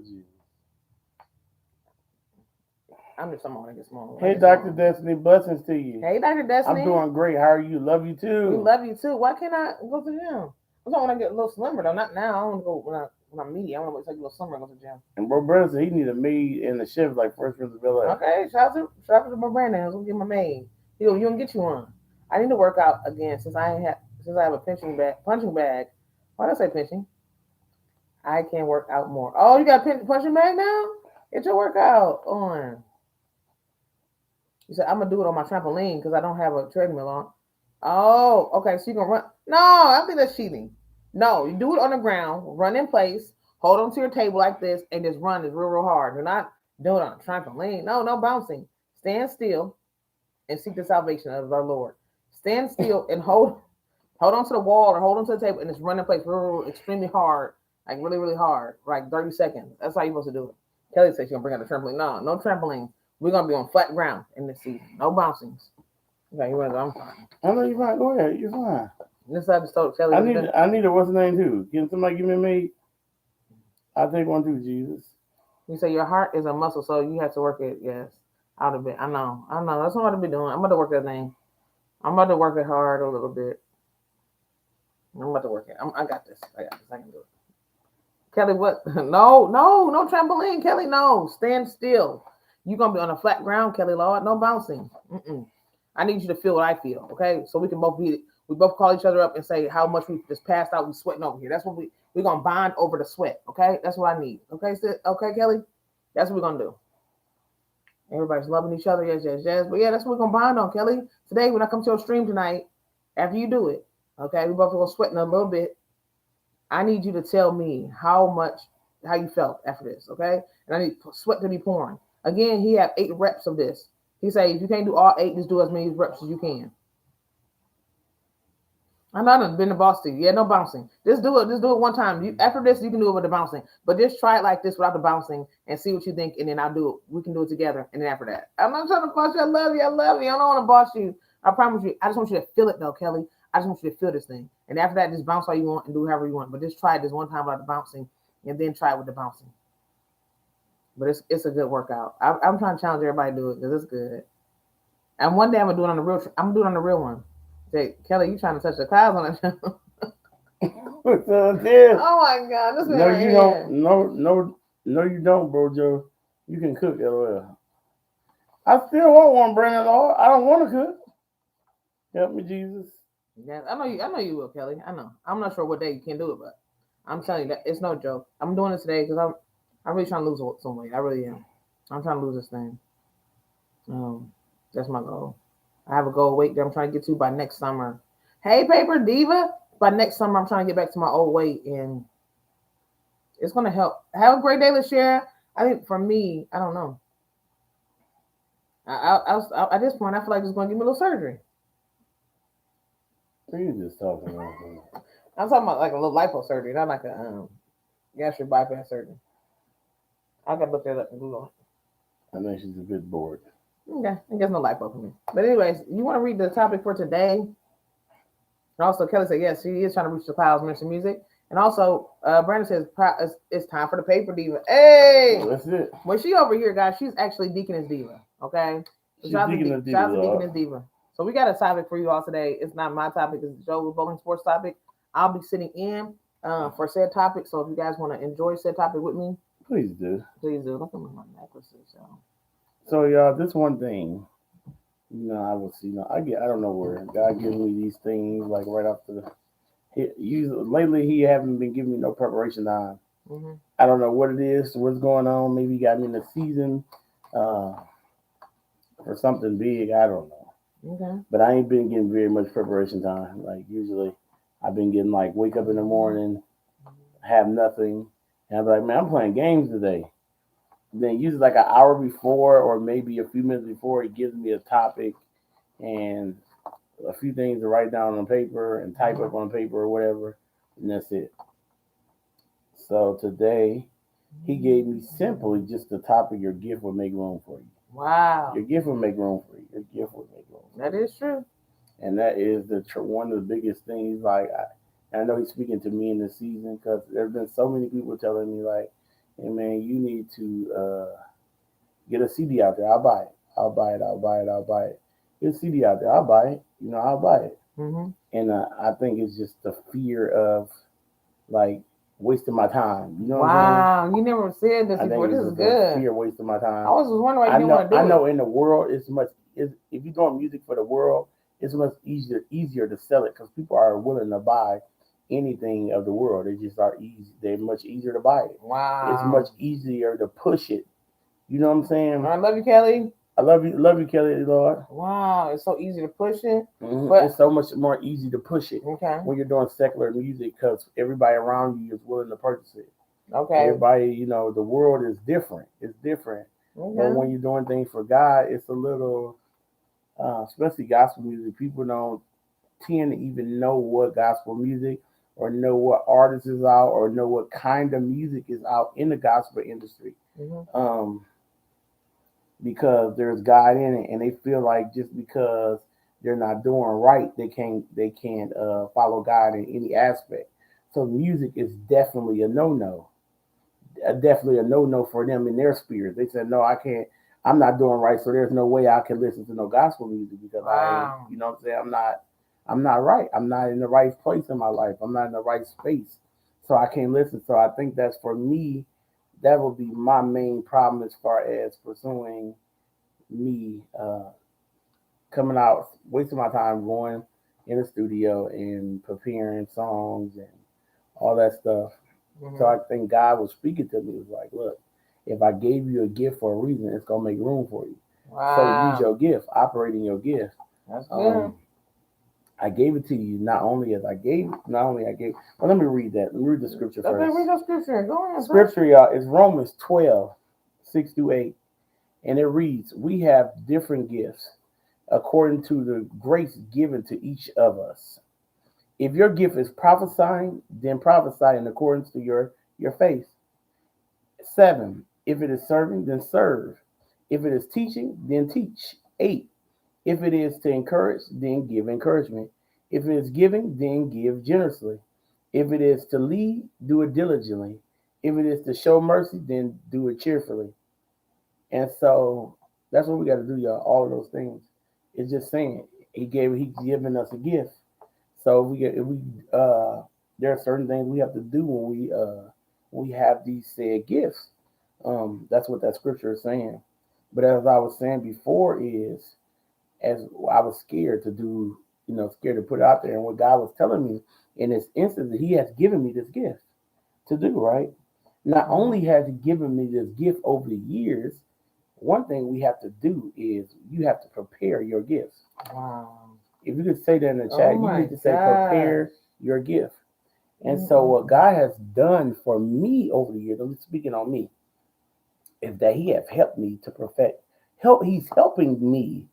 I'm just talking about when I get small. Hey, Dr. Destiny, blessings to you. Hey, Dr. Destiny. I'm doing great. How are you? Love you too. We love you too. Why can't I go to the gym? I'm talking when I get a little slimmer though. Not now. I want to go when I'm meaty. I want to take a little slimmer and go to the gym. And bro, brother said he need a maid in the shift like First Prince of Bel-Air. Okay, shout out to my Brandon. Let's get my maid. You can get you one. I need to work out again since I have a punching bag. Why did I say pinching? I can work out more. Oh, you got a punching bag now? Get your workout on. You said I'm gonna do it on my trampoline because I don't have a treadmill on. Oh, okay. So you can run. No, I don't think that's cheating. No, you do it on the ground, run in place, hold on to your table like this, and just run it real hard. You're not doing it on a trampoline. No bouncing. Stand still and seek the salvation of our Lord. Stand still and hold on to the wall or hold on to the table and just run in place real extremely hard, like really hard, like 30 seconds. That's how you're supposed to do it. Kelly said she's gonna bring out the trampoline. No trampoline. We're gonna be on flat ground in this season. No bouncings. Okay, I'm fine. I know you're fine. Go ahead. You're fine. This I just told Kelly. I need a what's the name too? Can somebody give me a maid? I'll take one too, Jesus. You say your heart is a muscle, so you have to work it. Yes, out of it. I know. That's what I'm about to be doing. I'm about to work that thing. I'm about to work it hard a little bit. I'm about to work it. I got this. I can do it. Kelly, what? No trampoline, Kelly. No, stand still. You're gonna be on a flat ground, Kelly. Lord, no bouncing. I need you to feel what I feel. Okay, so we can both be. We both call each other up and say how much we just passed out. We sweating over here. That's what we're gonna bond over the sweat. Okay, that's what I need. Okay, Kelly. That's what we're gonna do. Everybody's loving each other. Yes. But yeah, that's what we're gonna bond on, Kelly. Today, when I come to your stream tonight, after you do it, Okay, we both gonna sweat in a little bit. I need you to tell me how you felt after this, okay? And I need sweat to be pouring. Again, he had 8 reps of this. He said, if you can't do all 8, just do as many reps as you can. I'm not been the boss to you. Yeah, no bouncing. Just do it. Just do it one time. After this, you can do it with the bouncing. But just try it like this without the bouncing and see what you think. And then I'll do it. We can do it together. And then after that, I'm not trying to boss you. I love you. I love you. I don't want to boss you. I promise you. I just want you to feel it though, Kelly. I just want you to feel this thing. And after that, just bounce all you want and do however you want. But just try it this one time without the bouncing, and then try it with the bouncing. But it's a good workout. I'm trying to challenge everybody to do it because it's good. And one day I'm gonna do it on the real. I'm gonna do it on the real one. Say, Kelly, you trying to touch the clouds on that channel? Oh my God! This no, you don't. No, you don't, bro, Joe. You can cook, LOL. I still want one, Brandon. Lord. I don't want to cook. Help me, Jesus. Yeah, I know you. I know you will, Kelly. I know. I'm not sure what day you can do it, but I'm telling you that it's no joke. I'm doing it today because I'm really trying to lose some weight. I really am. I'm trying to lose this thing. That's my goal. I have a goal weight that I'm trying to get to by next summer. Hey, Paper Diva. By next summer, I'm trying to get back to my old weight, and it's going to help. Have a great day, LaShare. I think for me, I don't know. At this point, I feel like it's going to give me a little surgery. What are you just talking about? I'm talking about like a little lipo surgery, not like a gastric bypass surgery. I got to look that up and Google it. I know she's a bit bored. Okay, I guess no lipo for me. But anyways, you want to read the topic for today? And also, Kelly said, yes, she is trying to reach the clouds, mention music. And also, Brandon says, it's time for the Paper Diva. Hey! That's it. Well, she over here, guys, she's actually Deaconess Diva, okay? She's Deaconess Diva. Shout out to Deaconess Diva. So we got a topic for you all today. It's not my topic. It's Joe's Bowling Sports topic. I'll be sitting in for said topic. So if you guys want to enjoy said topic with me, please do. Please do. Look at my necklaces, y'all. So, y'all, this one thing, I don't know where God gives me these things like right after lately he haven't been giving me no preparation time. Mm-hmm. I don't know what it is, what's going on. Maybe he got me in the season for something big. I don't know. Okay. But I ain't been getting very much preparation time. Like usually I've been getting like wake up in the morning, have nothing, and I'm like, man, I'm playing games today. Then usually like an hour before or maybe a few minutes before, he gives me a topic and a few things to write down on paper and type up on paper or whatever, and that's it. So today, he gave me simply just the topic, your gift will make room for you. Wow. Your gift will make room for you. Your gift will make room for you. That is true. And that is one of the biggest things. Like, I know he's speaking to me in this season because there's been so many people telling me like, hey man, you need to get a CD out there. I'll buy it. I'll buy it. Get a CD out there. I'll buy it. I'll buy it. Mm-hmm. And I think it's just the fear of like wasting my time. You know what I'm saying? You never said this before. This is good. Fear of wasting my time. I was just wondering why you didn't want to do it. I know in the world, if you're doing music for the world, it's much easier to sell it because people are willing to buy anything of the world. They just are easy. They're much easier to buy it. Wow. It's much easier to push it. You know what I'm saying? I love you, Kelly. I love you, Kelly, Lord. Wow, it's so easy to push it. Mm-hmm. But it's so much more easy to push it when you're doing secular music because everybody around you is willing to purchase it. Okay. Everybody, the world is different. It's different. Okay. But when you're doing things for God, it's a little, especially gospel music, people don't tend to even know what gospel music or know what artist is out or know what kind of music is out in the gospel industry. Mm-hmm. Because there's God in it, and they feel like just because they're not doing right, they can't follow God in any aspect. So music is definitely a no-no. Definitely a no-no for them in their spirit. They said, no, I can't. I'm not doing right, so there's no way I can listen to no gospel music because I, you know what I'm saying? I'm not right. I'm not in the right place in my life. I'm not in the right space, so I can't listen. So I think that's for me. That will be my main problem as far as pursuing me coming out, wasting my time going in the studio and preparing songs and all that stuff. Mm-hmm. So I think God was speaking to me. It was like, look, if I gave you a gift for a reason, it's going to make room for you. Wow. So use your gift, operate in your gift. That's good. I gave it to you not only as I gave, not only I gave. Well, let me read that. Let me read the scripture first. Okay, read the scripture. Go ahead. Scripture, y'all, is Romans 12:6-8. And it reads, we have different gifts according to the grace given to each of us. If your gift is prophesying, then prophesy in accordance to your faith. 7. If it is serving, then serve. If it is teaching, then teach. 8. If it is to encourage, then give encouragement. If it is giving, then give generously. If it is to lead, do it diligently. If it is to show mercy, then do it cheerfully. And so that's what we got to do, y'all. All of those things. It's just saying he's given us a gift. So there are certain things we have to do when we have these said gifts. That's what that scripture is saying. But as I was saying before, is as I was scared to do, scared to put it out there, and what God was telling me in this instance that He has given me this gift to do. Right? Not only has He given me this gift over the years, one thing we have to do is you have to prepare your gifts. Wow. If you could say that in the chat, you need to say prepare your gift. And so what God has done for me over the years, I'm speaking on me, is that He has helped me to perfect. He's helping me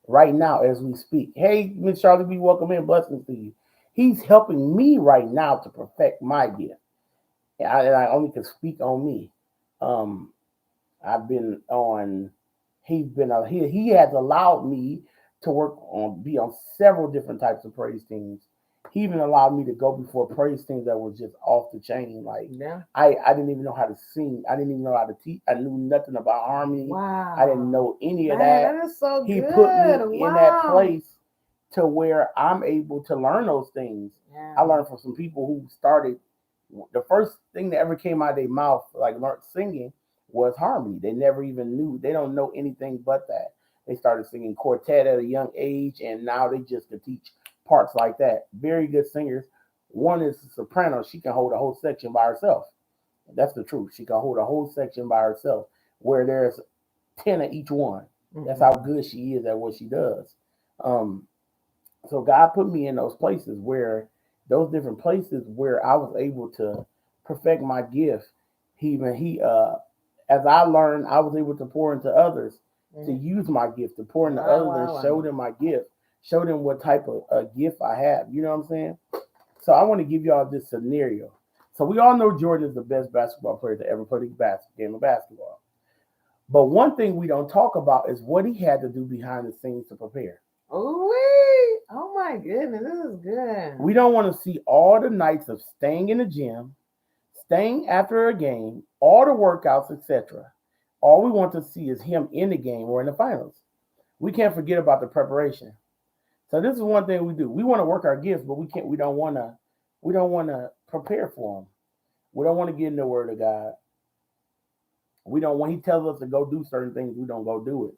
right now as we speak. Hey, Miss Charlie, be welcome in. Blessings to you. He's helping me right now to perfect my gift. And I only can speak on me. I've been on. He has allowed me to be on several different types of praise teams. He even allowed me to go before praise teams that were just off the chain. Like I didn't even know how to sing. I didn't even know how to teach. I knew nothing about harmony. Wow. I didn't know any of that. That is so He good. put me in that place to where I'm able to learn those things. Yeah. I learned from some people who started. The first thing that ever came out of their mouth, like learned singing, was harmony. They never even knew. They don't know anything but that. They started singing quartet at a young age, and now they just can teach parts like that. Very good singers. One is a soprano. She can hold a whole section by herself. That's the truth. She can hold a whole section by herself, where there's 10 of each one. Mm-hmm. That's how good she is at what she does. So God put me in those places where I was able to perfect my gift. As I learned, I was able to pour into others, to use my gift, to pour into others and show them my gift, show them what type of gift I have. You know what I'm saying? So I want to give y'all this scenario. So we all know Jordan is the best basketball player to ever play the game of basketball. But one thing we don't talk about is what he had to do behind the scenes to prepare. Oh my goodness, this is good. We don't want to see all the nights of staying in the gym, staying after a game, all the workouts, etc. All we want to see is him in the game or in the finals. We can't forget about the preparation. So this is one thing we do. We want to work our gifts, but we don't want to prepare for them. We don't want to get in the Word of God. When He tells us to go do certain things, we don't go do it.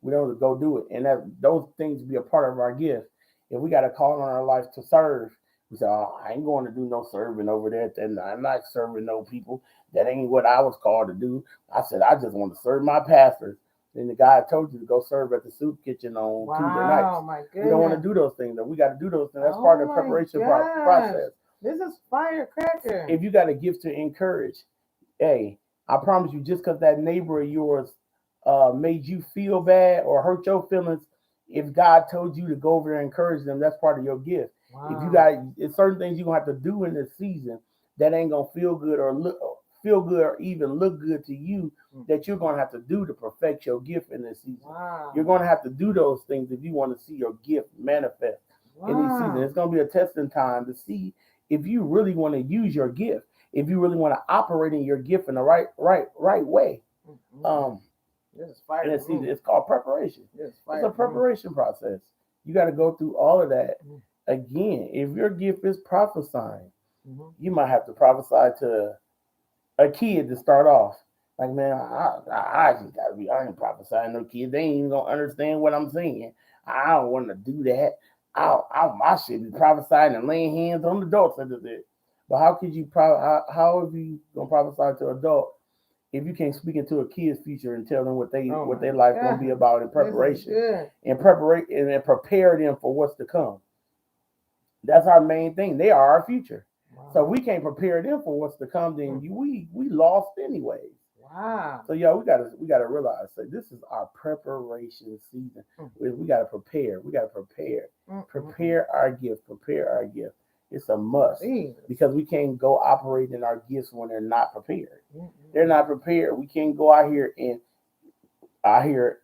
We don't go do it. And those things be a part of our gift. If we got a call on our life to serve, we say, I ain't going to do no serving over there. And I'm not serving no people. That ain't what I was called to do. I said, I just want to serve my pastors. And the guy told you to go serve at the soup kitchen on Tuesday nights. My goodness. We don't want to do those things. We got to do those things. That's part of the preparation process. This is firecracker. If you got a gift to encourage, hey, I promise you, just because that neighbor of yours made you feel bad or hurt your feelings, if God told you to go over there and encourage them, that's part of your gift. Wow. If you got certain things you're going to have to do in this season that ain't going to feel good or even look good to you, that you're going to have to do to perfect your gift in this season. Wow. You're going to have to do those things if you want to see your gift manifest in this season. It's going to be a testing time to see if you really want to use your gift, if you really want to operate in your gift in the right way. This is fire. And it's called preparation. It's a preparation process. You got to go through all of that. Again, if your gift is prophesying, you might have to prophesy to a kid to start off. Like, man, I just got to be, I ain't prophesying no kids. They ain't even going to understand what I'm saying. I don't want to do that. I should be prophesying and laying hands on adults. But how could you, how are you going to prophesy to an adult if you can't speak into a kid's future and tell them what their life going to be about in preparation and prepare them for what's to come? That's our main thing. They are our future. Wow. So we can't prepare them for what's to come. Then we lost anyways. Wow. So y'all, we gotta realize that this is our preparation season. We gotta prepare. We gotta prepare. Prepare our gift. Prepare our gift. It's a must because we can't go operate in our gifts when they're not prepared. They're not prepared. We can't go out here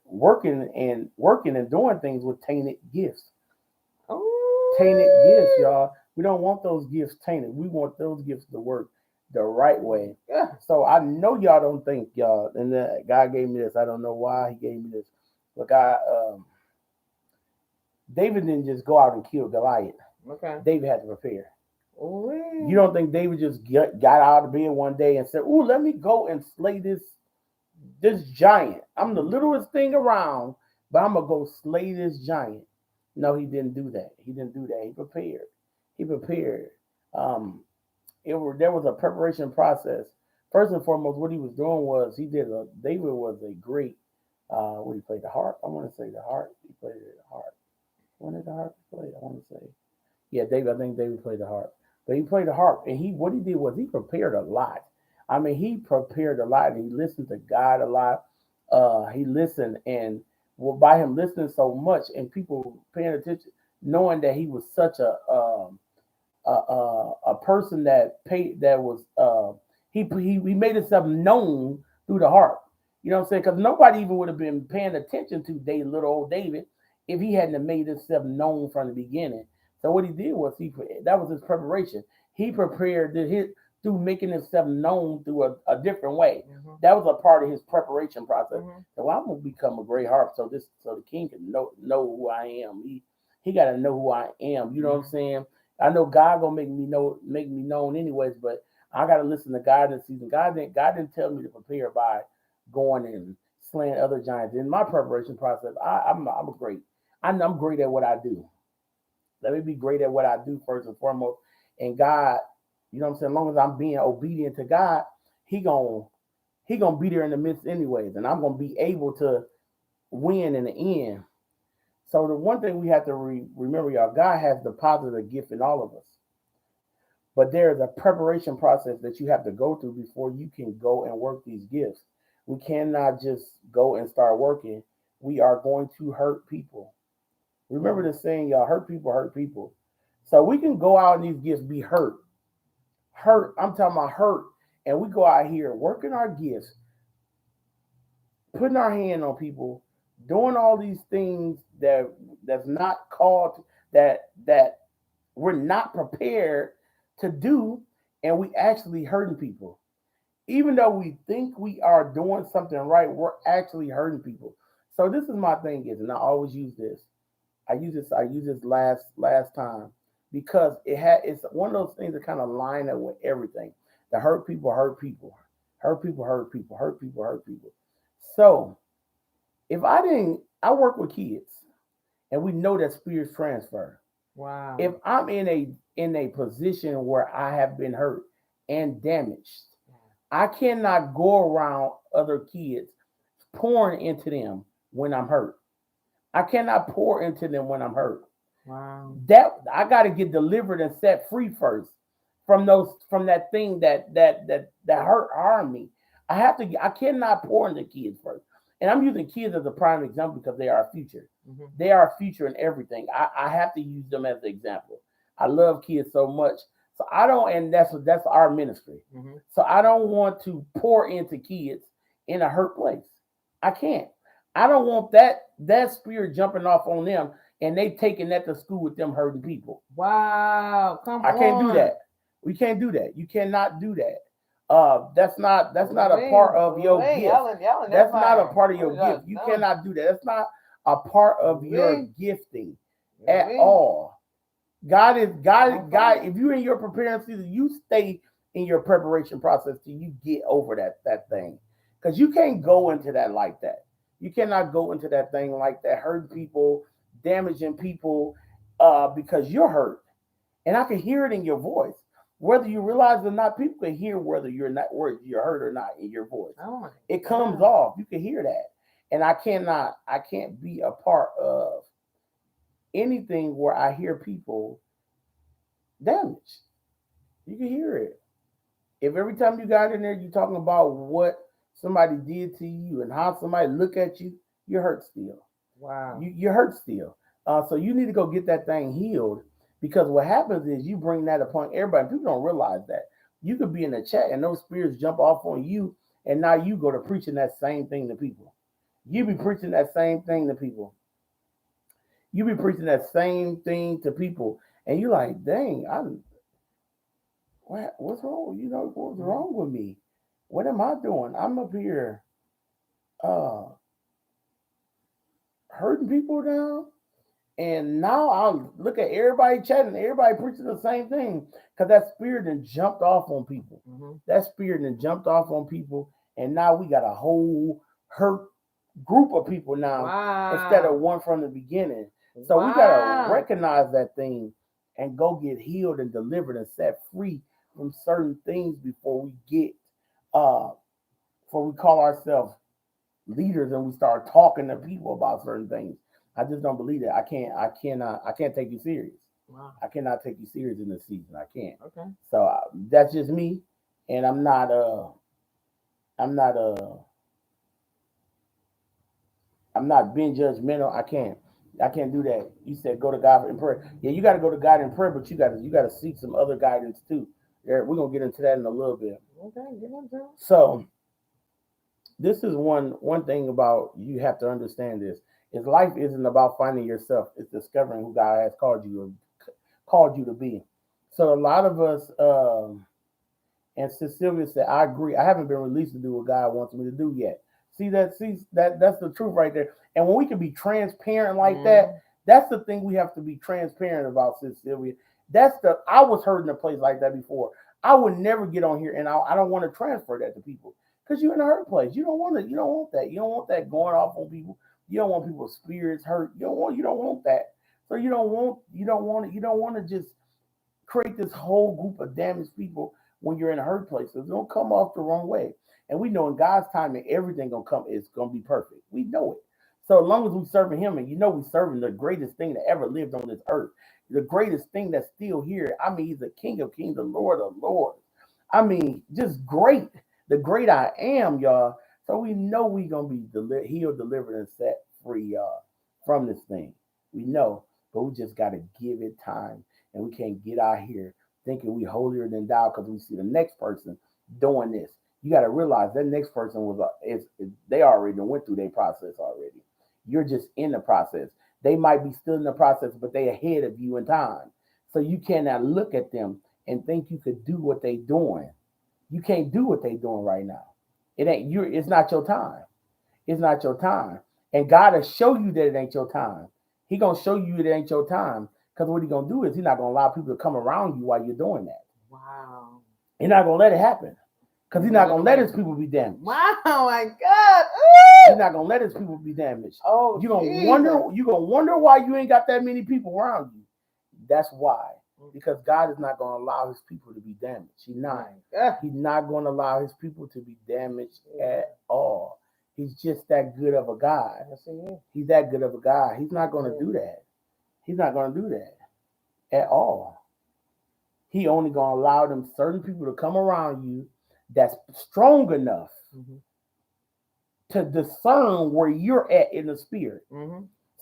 working and doing things with tainted gifts. Tainted gifts, y'all. We don't want those gifts tainted. We want those gifts to work the right way. Yeah. So I know y'all don't think y'all, and then God gave me this. I don't know why he gave me this, but David didn't just go out and kill Goliath. Okay. David had to prepare. Ooh. You don't think David just got out of bed one day and said, "Ooh, let me go and slay this giant. I'm the littlest thing around, but I'm gonna go slay this giant." No, he didn't do that. He didn't do that. He prepared. He prepared. There was a preparation process. First and foremost, what he was doing was David was a great. What he played the harp. I want to say the harp. He played the harp. When did the harp play? I want to say, yeah, David. I think David played the harp. But he played the harp, and what he did was he prepared a lot. I mean, he prepared a lot, and he listened to God a lot. He listened, and by him listening so much, and people paying attention, knowing that he was such a person that was he made himself known through the harp. You know what I'm saying? Because nobody even would have been paying attention to little old David if he hadn't have made himself known from the beginning. So what he did was that was his preparation. He prepared through making himself known through a different way. That was a part of his preparation process. So I'm gonna become a great harp, so the king can know who I am. He got to know who I am. You know what I'm saying? I know God gonna make me known anyways, but I gotta listen to God this season. God didn't tell me to prepare by going and slaying other giants. In my preparation process, I'm great. I'm great at what I do. Let me be great at what I do first and foremost. And God, you know what I'm saying? As long as I'm being obedient to God, He gonna be there in the midst anyways, and I'm gonna be able to win in the end. So the one thing we have to remember, y'all, God has deposited a gift in all of us. But there is a preparation process that you have to go through before you can go and work these gifts. We cannot just go and start working. We are going to hurt people. Remember the saying, y'all, hurt people hurt people. So we can go out and these gifts be hurt. Hurt, I'm talking about hurt. And we go out here working our gifts, putting our hand on people, doing all these things that's not called, that we're not prepared to do, and we actually hurting people. Even though we think we are doing something right, we're actually hurting people. So this is my thing is, and I always use this. I use this last time because it's one of those things that kind of line up with everything. The hurt people hurt people. Hurt people hurt people. Hurt people hurt people. So if I work with kids, and we know that spirits transfer. Wow. If I'm in a position where I have been hurt and damaged, I cannot go around other kids pouring into them when I'm hurt. I cannot pour into them when I'm hurt. Wow. That I got to get delivered and set free first from that thing that harmed me. I cannot pour into kids first. And I'm using kids as a prime example because they are our future. They are our future in everything. I have to use them as an example. I love kids so much. So I don't, and that's our ministry. So I don't want to pour into kids in a hurt place. I can't. I don't want that spirit jumping off on them and they taking that to school with them hurting people. Wow. I can't do that. We can't do that. You cannot do that. That's not a part of your gift. That's not a part of your gift. You cannot do that. That's not a part of your gifting at all. God. If you're in your preparing season, you stay in your preparation process till you get over that thing, because you can't go into that like that. You cannot go into that thing like that, hurting people, damaging people, because you're hurt, and I can hear it in your voice. Whether you realize it or not, people can hear whether you're hurt or not in your voice. Oh, it comes off. You can hear that. And I can't be a part of anything where I hear people damage. You can hear it. If every time you got in there, you talking about what somebody did to you and how somebody look at you, you're hurt still. Wow. You're hurt still. So you need to go get that thing healed because what happens is you bring that upon everybody. People don't realize that. You could be in a chat and those spirits jump off on you, and now you go to preaching that same thing to people. You be preaching that same thing to people. You be preaching that same thing to people, and you're like, dang, what's wrong? What's wrong with me? What am I doing? I'm up here uh hurting people down. And now I'll look at everybody chatting, everybody preaching the same thing. Because that spirit then jumped off on people. That spirit then jumped off on people. And now we got a whole hurt group of people now instead of one from the beginning. So we got to recognize that thing and go get healed and delivered and set free from certain things before we before we call ourselves leaders and we start talking to people about certain things. I just don't believe that. I can't take you serious. Wow. I cannot take you serious in this season. I can't. Okay. So that's just me, and I'm not being judgmental. I can't do that. You said go to God in prayer. Yeah, you got to go to God in prayer, but you got to seek some other guidance too. We're gonna get into that in a little bit. Okay, get into it. So this is one thing about you have to understand this. Is life isn't about finding yourself. It's discovering who God has called you to be. So a lot of us, and Cecilia said, I agree. I haven't been released to do what God wants me to do yet. See that's the truth right there. And when we can be transparent like that, that's the thing we have to be transparent about, Cecilia. I was hurt in a place like that before. I would never get on here and I don't want to transfer that to people. Because you're in a hurt place. You don't want that. You don't want that going off on people. You don't want people's spirits hurt. You don't want that. So you don't want to just create this whole group of damaged people when you're in a hurt place. So don't come off the wrong way. And we know in God's timing, everything is gonna be perfect. We know it. So as long as we serving him, and we serving the greatest thing that ever lived on this earth, the greatest thing that's still here. I mean, he's the King of Kings, the Lord of Lords. I mean, just great. The great I am, y'all. So we know we gonna be healed, delivered, and set free, y'all, from this thing. We know, but we just gotta give it time, and we can't get out here thinking we holier than thou because we see the next person doing this. You gotta realize that next person they already went through their process already. You're just in the process. They might be still in the process, but they ahead of you in time. So you cannot look at them and think you could do what they doing. You can't do what they doing right now. It's not your time. It's not your time. And God will show you that it ain't your time. He gonna show you it ain't your time. Because what he gonna do is he's not gonna allow people to come around you while you're doing that. Wow. He's not gonna let it happen. Because he's not gonna let his people be damaged. Wow, my God. He's not gonna let his people be damaged. Oh, you're gonna wonder why you ain't got that many people around you. That's why. Because God is not going to allow his people to be damaged. He's not. He's not going to allow his people to be damaged at all. He's just that good of a God. He's that good of a God. He's not going to do that. He's not going to do that at all. He only going to allow them certain people to come around you that's strong enough to discern where you're at in the spirit.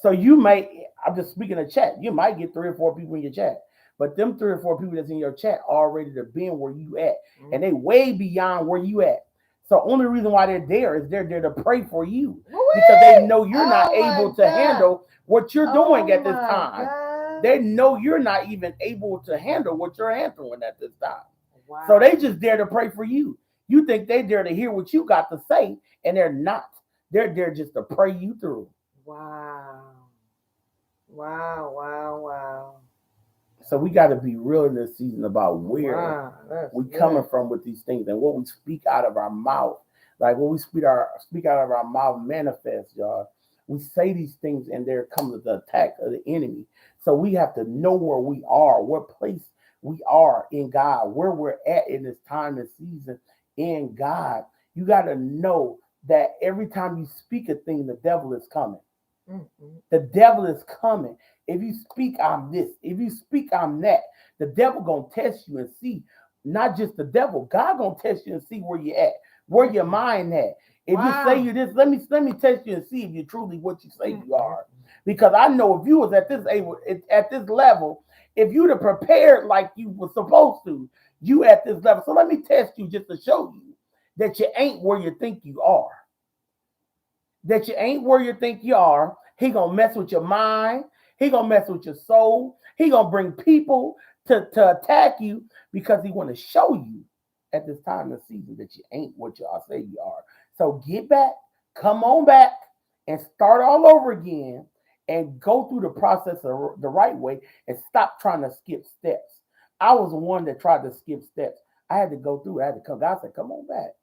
So I'm just speaking of chat, you might get 3 or 4 people in your chat. But them 3 or 4 people that's in your chat already been where you at. And they way beyond where you at. So only reason why they're there is they're there to pray for you. Because they know you're not able to handle what you're doing at this time. God. They know you're not even able to handle what you're handling at this time. Wow. So they just there to pray for you. You think they're there to hear what you got to say, and they're not. They're there just to pray you through. Wow. Wow. So we got to be real in this season about where we coming from with these things and what we speak out of our mouth. Like when we speak out of our mouth manifests, y'all. We say these things and there comes the attack of the enemy. So we have to know where we are, what place we are in God, where we're at in this time and season in God. You got to know that every time you speak a thing, the devil is coming. The devil is coming. If you speak, I'm this. If you speak, I'm that. The devil gonna test you and see. Not just the devil, God gonna test you and see where you at, where your mind at. If you say you this, let me test you and see if you're truly what you say you are. Because I know if you was at this level, if you'd have prepared like you were supposed to, you at this level. So let me test you just to show you that you ain't where you think you are. That you ain't where you think you are. He gonna mess with your mind. He gonna mess with your soul. He gonna bring people to attack you because he want to show you at this time of the season that you ain't what y'all say you are. So get back, come on back, and start all over again, and go through the process the right way, and stop trying to skip steps. I was the one that tried to skip steps. I had to go through. I had to come. God said, "Come on back."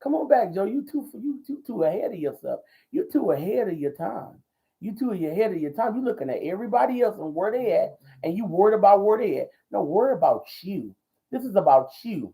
Come on back, Joe. You too ahead of yourself. You too ahead of your time. You too ahead of your time. You looking at everybody else and where they at, and you worried about where they at. No, worry about you. This is about you.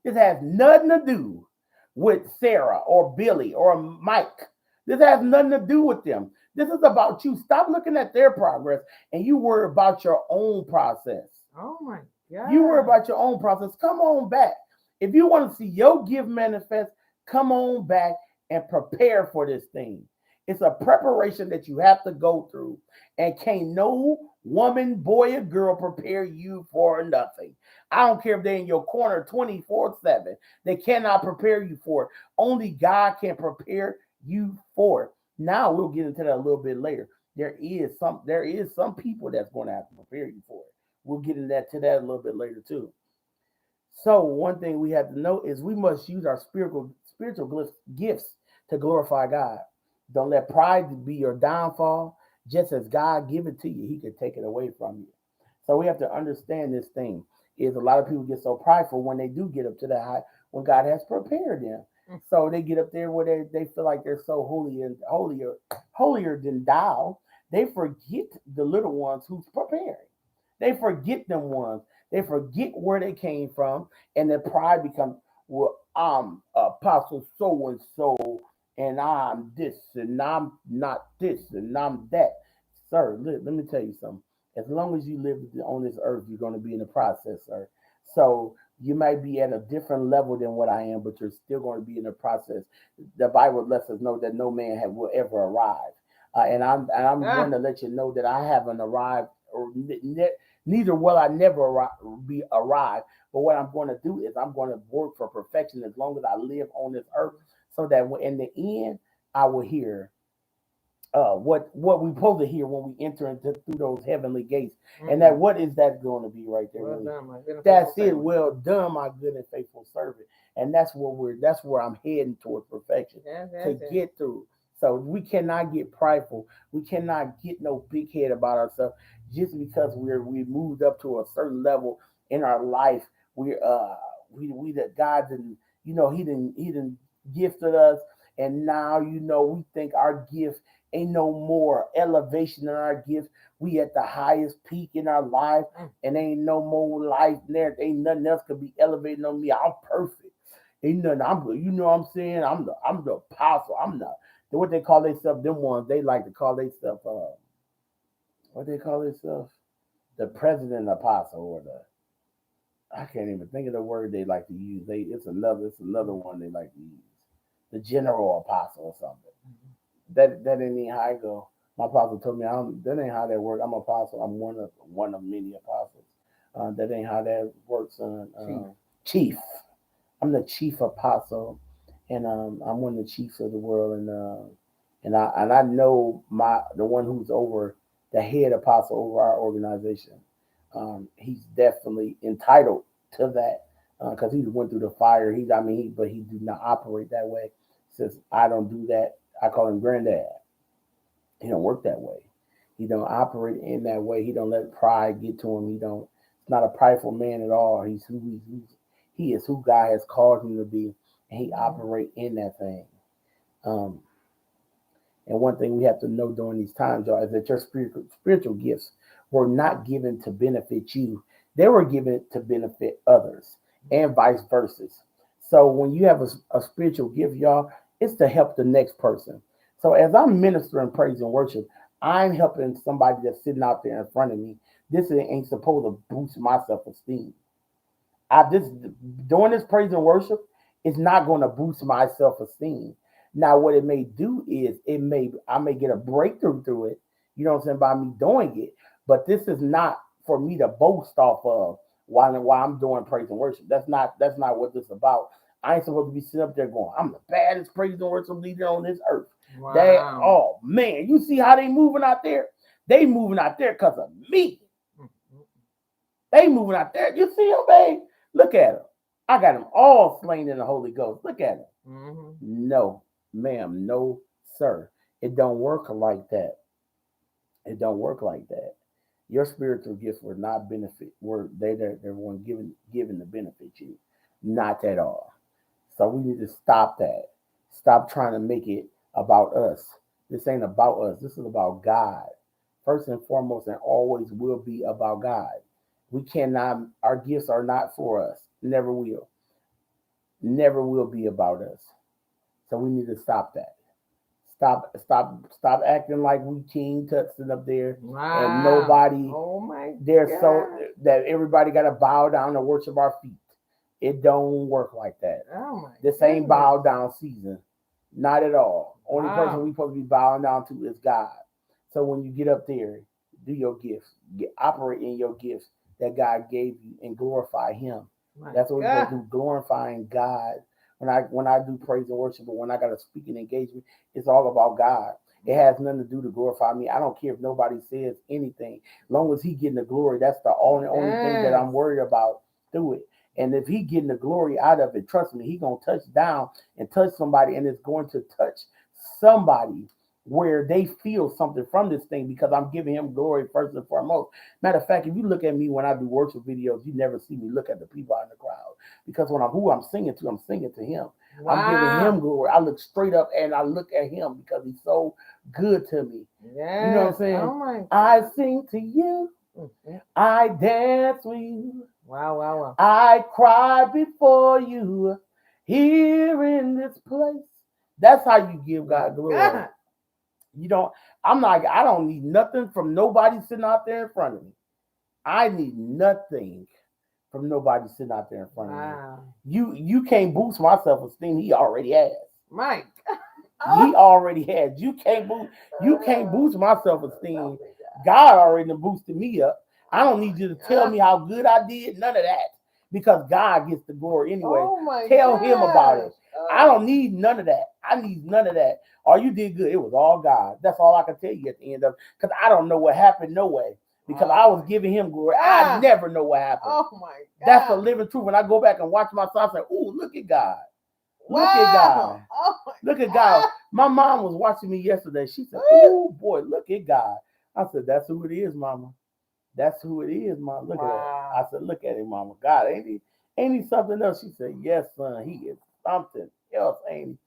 This has nothing to do with Sarah or Billy or Mike. This has nothing to do with them. This is about you. Stop looking at their progress and you worry about your own process. Oh my God. You worry about your own process. Come on back. If you want to see your gift manifest, come on back and prepare for this thing. It's a preparation that you have to go through. And can't no woman, boy, or girl prepare you for nothing. I don't care if they're in your corner 24/7. They cannot prepare you for it. Only God can prepare you for it. Now we'll get into that a little bit later. There is some people that's going to have to prepare you for it. We'll get into that a little bit later too. So one thing we have to know is we must use our spiritual gifts to glorify God. Don't let pride be your downfall. Just as God give it to you, He can take it away from you. So we have to understand this thing. Is a lot of people get so prideful when they do get up to that high when God has prepared them. So they get up there where they feel like they're so holy and holier than thou. They forget the little ones who's preparing. They forget them ones. They forget where they came from, and their pride becomes, well, I'm apostle so and so, and I'm this, and I'm not this, and I'm that. Sir, let me tell you something. As long as you live on this earth, you're going to be in the process, sir. So you might be at a different level than what I am, but you're still going to be in the process. The Bible lets us know that no man will ever arrive, and I'm going to let you know that I haven't arrived, or neither will I never be arrived. But what I'm going to do is I'm going to work for perfection as long as I live on this earth, so that in the end I will hear what we supposed to hear when we enter into through those heavenly gates. And that what is that going to be right there? Well done, my good and That's faithful it. servant. Well done, my good and faithful servant. And that's where I'm heading towards perfection to get through. So we cannot get prideful. We cannot get no big head about ourselves just because we moved up to a certain level in our life. We that God didn't, he didn't gifted us, and now we think our gift ain't no more elevation in our gift. We at the highest peak in our life, and ain't no more life there. Ain't nothing else could be elevated on me. I'm perfect. Ain't nothing. What I'm saying. I'm the apostle. I'm not what they call themselves. Them ones they like to call themselves. What they call themselves? The president apostle, or I can't even think of the word they like to use. It's another one they like to use. The general apostle or something. That ain't how I go. My apostle told me that ain't how that works. I'm an apostle. I'm one of many apostles. That ain't how that works. Chief. I'm the chief apostle, and I'm one of the chiefs of the world, and I know the one who's over the head apostle over our organization. He's definitely entitled to that because he went through the fire. But he do not operate that way. Says I don't do that. I call him granddad. He don't work that way. He don't operate in that way. He don't let pride get to him. He don't. He's not a prideful man at all. He is who God has called him to be, and he operate in that thing. Um, and one thing we have to know during these times, y'all, is that your spiritual gifts were not given to benefit you. They were given to benefit others, and vice versa. So when you have a spiritual gift, y'all, it's to help the next person. So as I'm ministering praise and worship, I'm helping somebody that's sitting out there in front of me. This ain't supposed to boost my self-esteem. I this Doing this praise and worship is not going to boost my self-esteem. Now, what it may do is I may get a breakthrough through it, you know what I'm saying, by me doing it. But this is not for me to boast off of while I'm doing praise and worship. That's not what this is about. I ain't supposed to be sitting up there going, I'm the baddest praise and worship leader on this earth. Wow. Oh man, you see how they moving out there? They moving out there because of me. They moving out there. You see them, babe? Look at them. I got them all slain in the Holy Ghost. Look at them. Mm-hmm. No, ma'am. No, sir. It don't work like that. It don't work like that. Your spiritual gifts were not benefit. They weren't given to benefit you. Not at all. So we need to stop that. Stop trying to make it about us. This ain't about us. This is about God. First and foremost, and always will be about God. We cannot, our gifts are not for us. Never will. Never will be about us. So we need to stop that. Stop acting like we King Tut sitting up there and nobody. Oh my They're God. so that everybody got to bow down and worship our feet. It don't work like that. Oh my This ain't bow down season. Not at all. Only person we supposed to be bowing down to is God. So when you get up there, do your gifts. Operate in your gifts that God gave you and glorify Him. That's what we're supposed to do, glorifying God. When I do praise and worship, but when I got a speaking engagement, it's all about God. It has nothing to do to glorify me. I don't care if nobody says anything. As long as He getting the glory, that's the only thing that I'm worried about through it. And if He getting the glory out of it, trust me, He gonna touch down and touch somebody, and it's going to touch somebody where they feel something from this thing because I'm giving Him glory first and foremost. Matter of fact, if you look at me when I do worship videos, you never see me look at the people out in the crowd because when I'm singing to Him. Wow. I'm giving Him glory. I look straight up and I look at Him because He's so good to me. Yes. You know what I'm saying? Oh my God. I sing to you. Mm-hmm. I dance with you. Wow. I cry before you here in this place. That's how you give God glory. God. I don't need nothing from nobody sitting out there in front of me. I need nothing from nobody sitting out there in front of me. You can't boost my self-esteem. He already has. Mike. He already has. You can't boost my self-esteem. God already boosted me up. I don't need you to tell me how good I did. None of that. Because God gets the glory anyway. Tell Him about it. I don't need none of that. I need none of that. Oh, you did good. It was all God. That's all I can tell you at the end of it. Because I don't know what happened no way. Because I was giving Him glory. I never know what happened. Oh my God. That's the living truth. When I go back and watch myself, I say, "Ooh, look at God. Look at God. Look at God." My mom was watching me yesterday. She said, "Oh boy, look at God." I said, "That's who it is, Mama. That's who it is, Mama. Look at that." I said, "Look at Him, Mama. God, ain't he something else?" She said, "Yes, son. He is something else, ain't he?"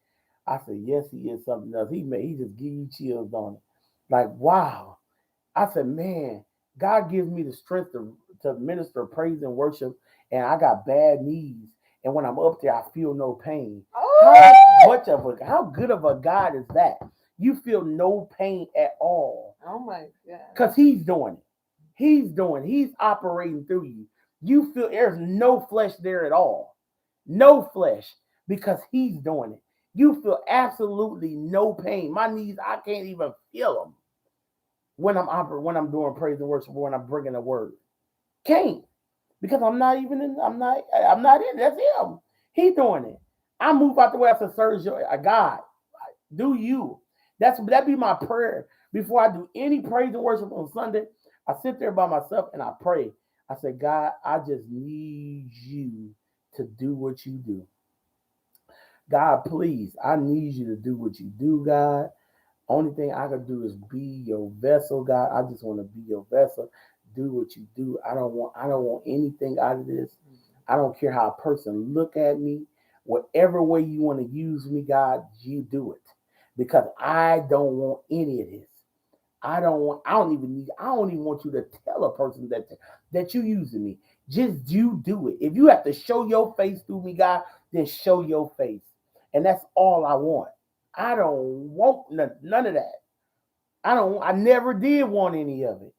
I said, "Yes, He is something else. He just give you chills on it. Like, wow." I said, "Man, God gives me the strength to minister praise and worship, and I got bad knees. And when I'm up there, I feel no pain." How good of a God is that? You feel no pain at all. Oh my God. Because He's doing it. He's operating through you. You feel there's no flesh there at all. No flesh. Because He's doing it. You feel absolutely no pain. My knees, I can't even feel them when I'm doing praise and worship, when I'm bringing a word. Can't. Because I'm not in. That's Him. He's doing it. I move out the way. I said, "Serve God. Do you?" That be my prayer before I do any praise and worship on Sunday. I sit there by myself and I pray. I say, "God, I just need you to do what you do. God, please, I need you to do what you do, God. Only thing I can do is be your vessel, God. I just want to be your vessel. Do what you do. I don't want anything out of this. I don't care how a person look at me. Whatever way you want to use me, God, you do it. Because I don't want any of this. I don't even want you to tell a person that you using me. Just you do it. If you have to show your face through me, God, then show your face. And that's all I want. I don't want none of that. I never did want any of it.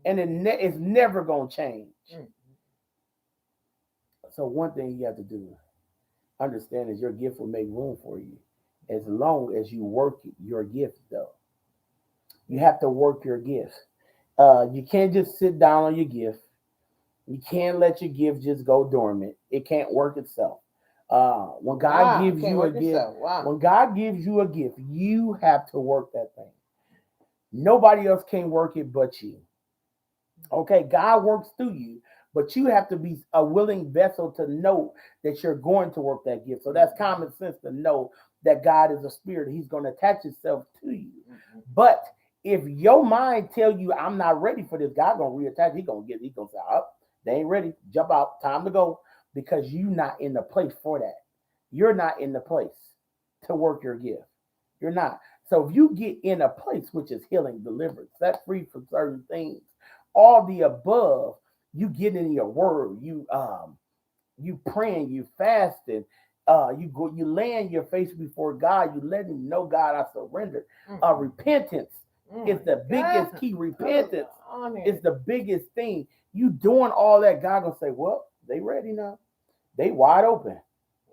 And it's never going to change. So one thing you have to do, understand is your gift will make room for you. As long as you work your gift, though. You have to work your gift. You can't just sit down on your gift. You can't let your gift just go dormant. It can't work itself. When God gives you a gift, when God gives you a gift, you have to work that thing. Nobody else can work it but you. Okay, God works through you, but you have to be a willing vessel to know that you're going to work that gift. So that's common sense to know that God is a spirit. He's going to attach himself to you. But if your mind tell you I'm not ready for this, God gonna reattach. He gonna say, oh, they ain't ready. Jump out. Time to go. Because you not in the place for that. You're not in the place to work your gift. You're not. So if you get in a place which is healing, deliverance, set free from certain things, all the above, you get in your word, you praying, you fasting, you laying your face before God, you letting him know, God, I surrender. Repentance is the biggest key. Repentance is the biggest thing. You doing all that, God gonna say, well, they ready now. They wide open.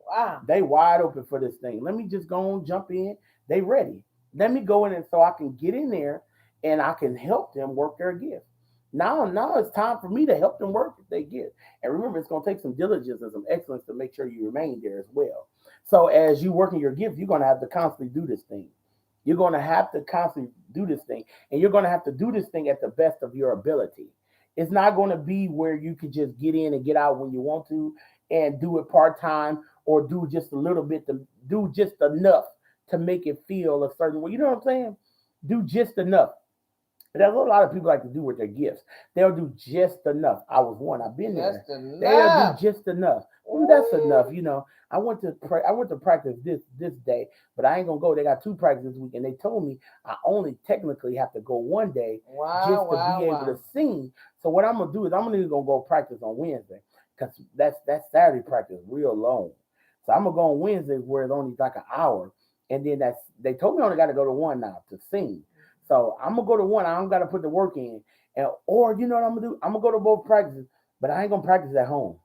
Wow. They wide open for this thing. Let me just go on, jump in. They ready. Let me go in and so I can get in there and I can help them work their gift. Now it's time for me to help them work their gift. And remember, it's going to take some diligence and some excellence to make sure you remain there as well. So as you working your gift, you're going to have to constantly do this thing. You're going to have to constantly do this thing. And you're going to have to do this thing at the best of your ability. It's not going to be where you can just get in and get out when you want to and do it part-time or do just a little bit to do just enough to make it feel a certain way. You know what I'm saying? Do just enough. There's a lot of people like to do with their gifts. They'll do just enough. I was one. I've been there. They'll do just enough. That's enough. You know, I went to practice this day, but I ain't gonna go. They got 2 practices this week, and they told me I only technically have to go one day just to be able to sing. So what I'm gonna do is I'm gonna go practice on Wednesday because that's Saturday practice real long. So I'm gonna go on Wednesdays where it's only like an hour, and then they told me I only got to go to one now to sing. So I'm gonna go to one. I don't gotta put the work in, or you know what I'm gonna do? I'm gonna go to both practices, but I ain't gonna practice at home.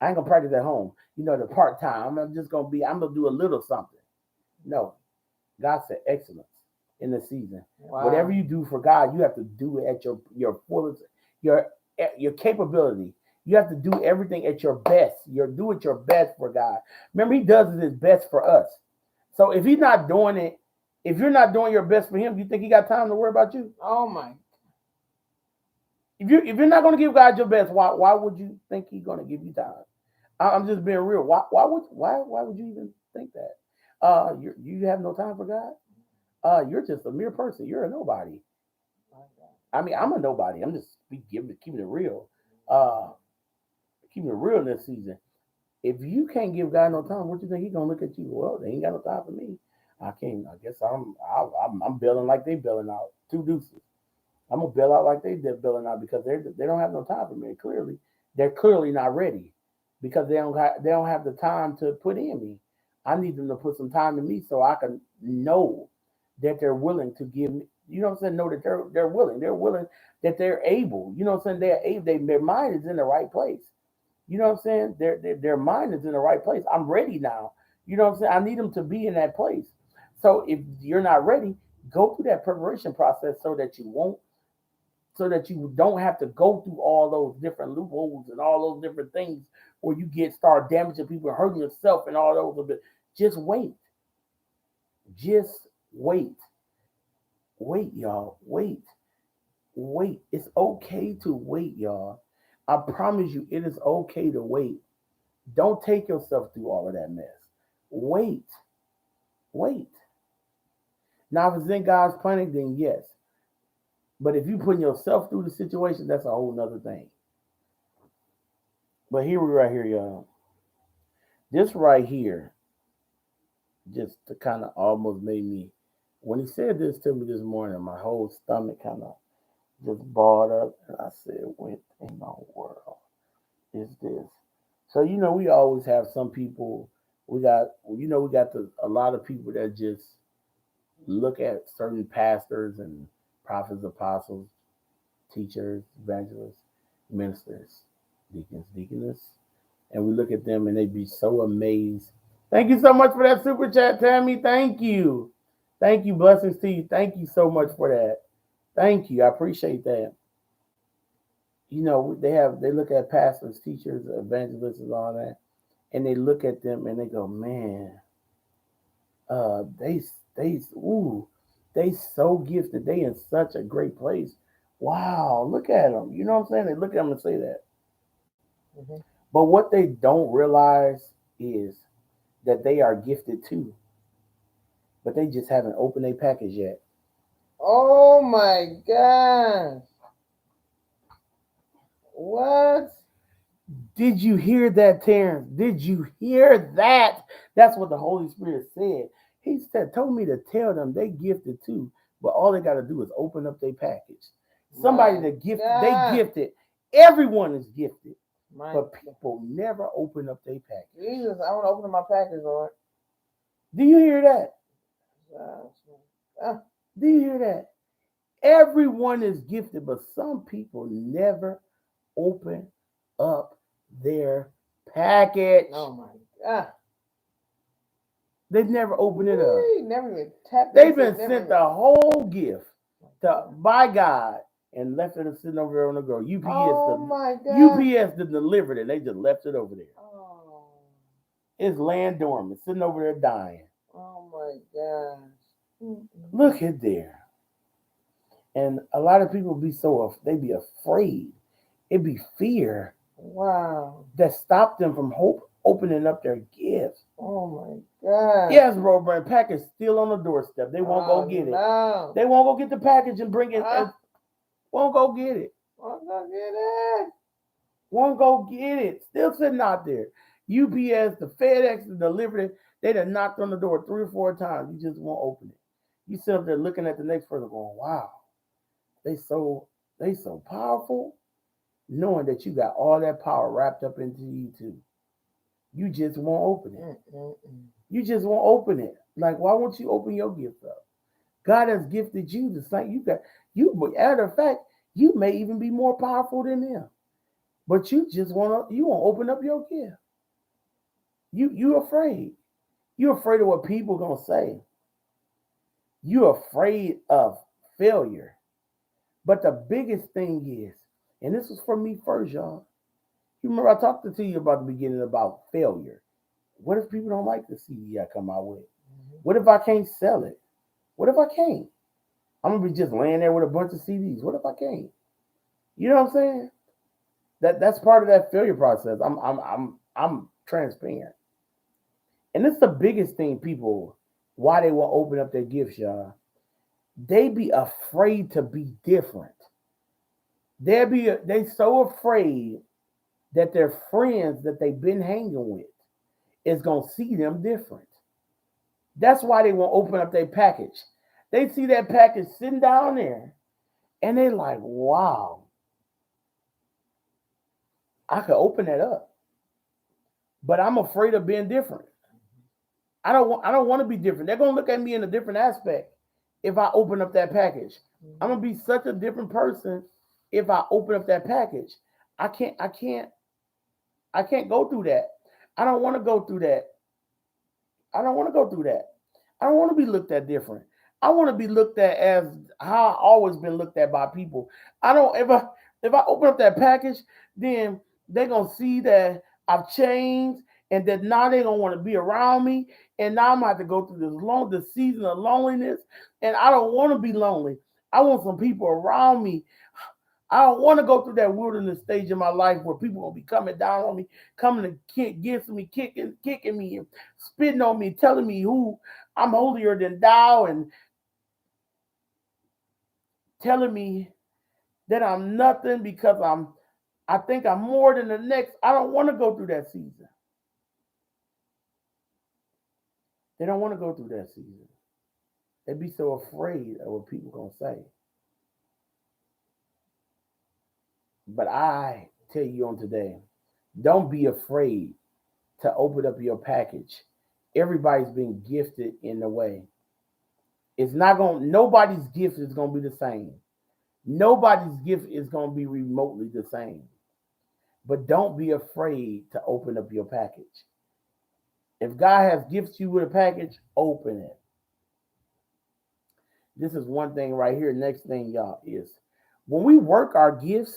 I ain't gonna practice at home. You know, the part time. I'm gonna do a little something. No, God said excellence in the season. Wow. Whatever you do for God, you have to do it at your fullest, your capability. You have to do everything at your best. Do it your best for God. Remember, He does it His best for us. So if He's not doing it. If you're not doing your best for Him, you think He got time to worry about you? Oh my! If you're not going to give God your best, why would you think He's going to give you time? I'm just being real. Why would you even think that? You have no time for God. You're just a mere person. You're a nobody. I mean, I'm a nobody. I'm just keeping it real. Keeping it real in this season. If you can't give God no time, what you think He's going to look at you? Well, they ain't got no time for me. I can't. I guess I'm billing like they billing out 2 deuces. I'm gonna bill out like they're billing out because they don't have no time for me. Clearly, they're clearly not ready because they don't have the time to put in me. I need them to put some time in me so I can know that they're willing to give me. You know what I'm saying? Know that they're willing. They're willing that they're able. You know what I'm saying? They're able. Their mind is in the right place. You know what I'm saying? Their mind is in the right place. I'm ready now. You know what I'm saying? I need them to be in that place. So if you're not ready, go through that preparation process so that you don't have to go through all those different loopholes and all those different things where you start damaging people and hurting yourself and all those. Just wait. Just wait. Wait, y'all. Wait. Wait. It's okay to wait, y'all. I promise you, it is okay to wait. Don't take yourself through all of that mess. Wait. Wait. Now, if it's in God's planning, then yes. But if you putting yourself through the situation, that's a whole nother thing. But here we right here, y'all. This right here, just to kind of almost made me, when he said this to me this morning, my whole stomach kind of just balled up. And I said, what in the world is this? So, we always have some people We got a lot of people that just look at certain pastors and prophets, apostles, teachers, evangelists, ministers, deacons, deaconess, and we look at them and they be so amazed. Thank you so much for that super chat, Tammy. Thank you. Thank you. Blessings to you. Thank you so much for that. Thank you. I appreciate that. They look at pastors, teachers, evangelists, and all that, and they look at them and they go, man, they so gifted. They in such a great place. Wow, look at them. You know what I'm saying? They look at them and say that. Mm-hmm. But what they don't realize is that they are gifted too, but they just haven't opened a package yet. Oh my gosh. What? Did you hear that, Terrence? Did you hear that? That's what the Holy Spirit said. He told me to tell them they gifted too, but all they got to do is open up their package. Somebody that gifted, they gifted. Everyone is gifted, but people never open up their package. Jesus, I want to open up my package, Lord. Do you hear that? Do you hear that? Everyone is gifted, but some people never open up their package. Oh my God. They've never opened it up. Never even tapped. They've been sent the whole gift by God and left it sitting over there on the go. UPS, my God. UPS delivered it. They just left it over there. Oh. It's laying dormant, sitting over there dying. Oh my gosh. Look at there. And a lot of people be afraid. It be fear. Wow. That stopped them from opening up their gifts. Oh my God. Yes, Robert, package still on the doorstep. They won't go get it. They won't go get the package and bring it. Won't go get it. Won't go get it. Won't go get it. Still sitting out there. UPS, the FedEx, the delivery, they done knocked on the door 3 or 4 times. You just won't open it. You sit up there looking at the next person going, wow, they so powerful, knowing that you got all that power wrapped up into you too. You just won't open it. You just won't open it. Like, why won't you open your gift up? God has gifted you the same. Matter of fact, you may even be more powerful than them. But you won't open up your gift. You're afraid. You're afraid of what people are gonna say. You're afraid of failure. But the biggest thing is, and this was for me first, y'all. You remember I talked to you about the beginning about failure. What if people don't like the CD I come out with? What if I can't sell it? What if I can't? I'm gonna be just laying there with a bunch of CDs. What if I can't? You know what I'm saying? That's part of that failure process. I'm transparent. And it's the biggest thing people, why they won't open up their gifts, y'all. They be afraid to be different. They so afraid that their friends that they've been hanging with is gonna see them different. That's why they won't open up their package. They see that package sitting down there, and they're like, "Wow, I could open that up," but I'm afraid of being different. I don't want to be different. They're gonna look at me in a different aspect if I open up that package. I'm gonna be such a different person if I open up that package. I can't go through that. I don't want to go through that. I don't want to go through that. I don't want to be looked at different. I want to be looked at as how I always been looked at by people. I don't if I open up that package, then they're gonna see that I've changed and that now they don't want to be around me. And now I'm gonna have to go through this season of loneliness. And I don't want to be lonely. I want some people around me. I don't want to go through that wilderness stage in my life where people will be coming down on me, coming to kick against me, kicking me, and spitting on me, telling me who I'm holier than thou, and telling me that I'm nothing because I think I'm more than the next. I don't want to go through that season. They don't want to go through that season. They'd be so afraid of what people gonna say. But I tell you on today, don't be afraid to open up your package everybody's been gifted in a way. It's not going. Nobody's gift is going to be the same. Nobody's gift is going to be remotely the same. But don't be afraid to open up your package. If God has gifted you with a package, open it. This is one thing right here. Next thing, y'all, is when we work our gifts,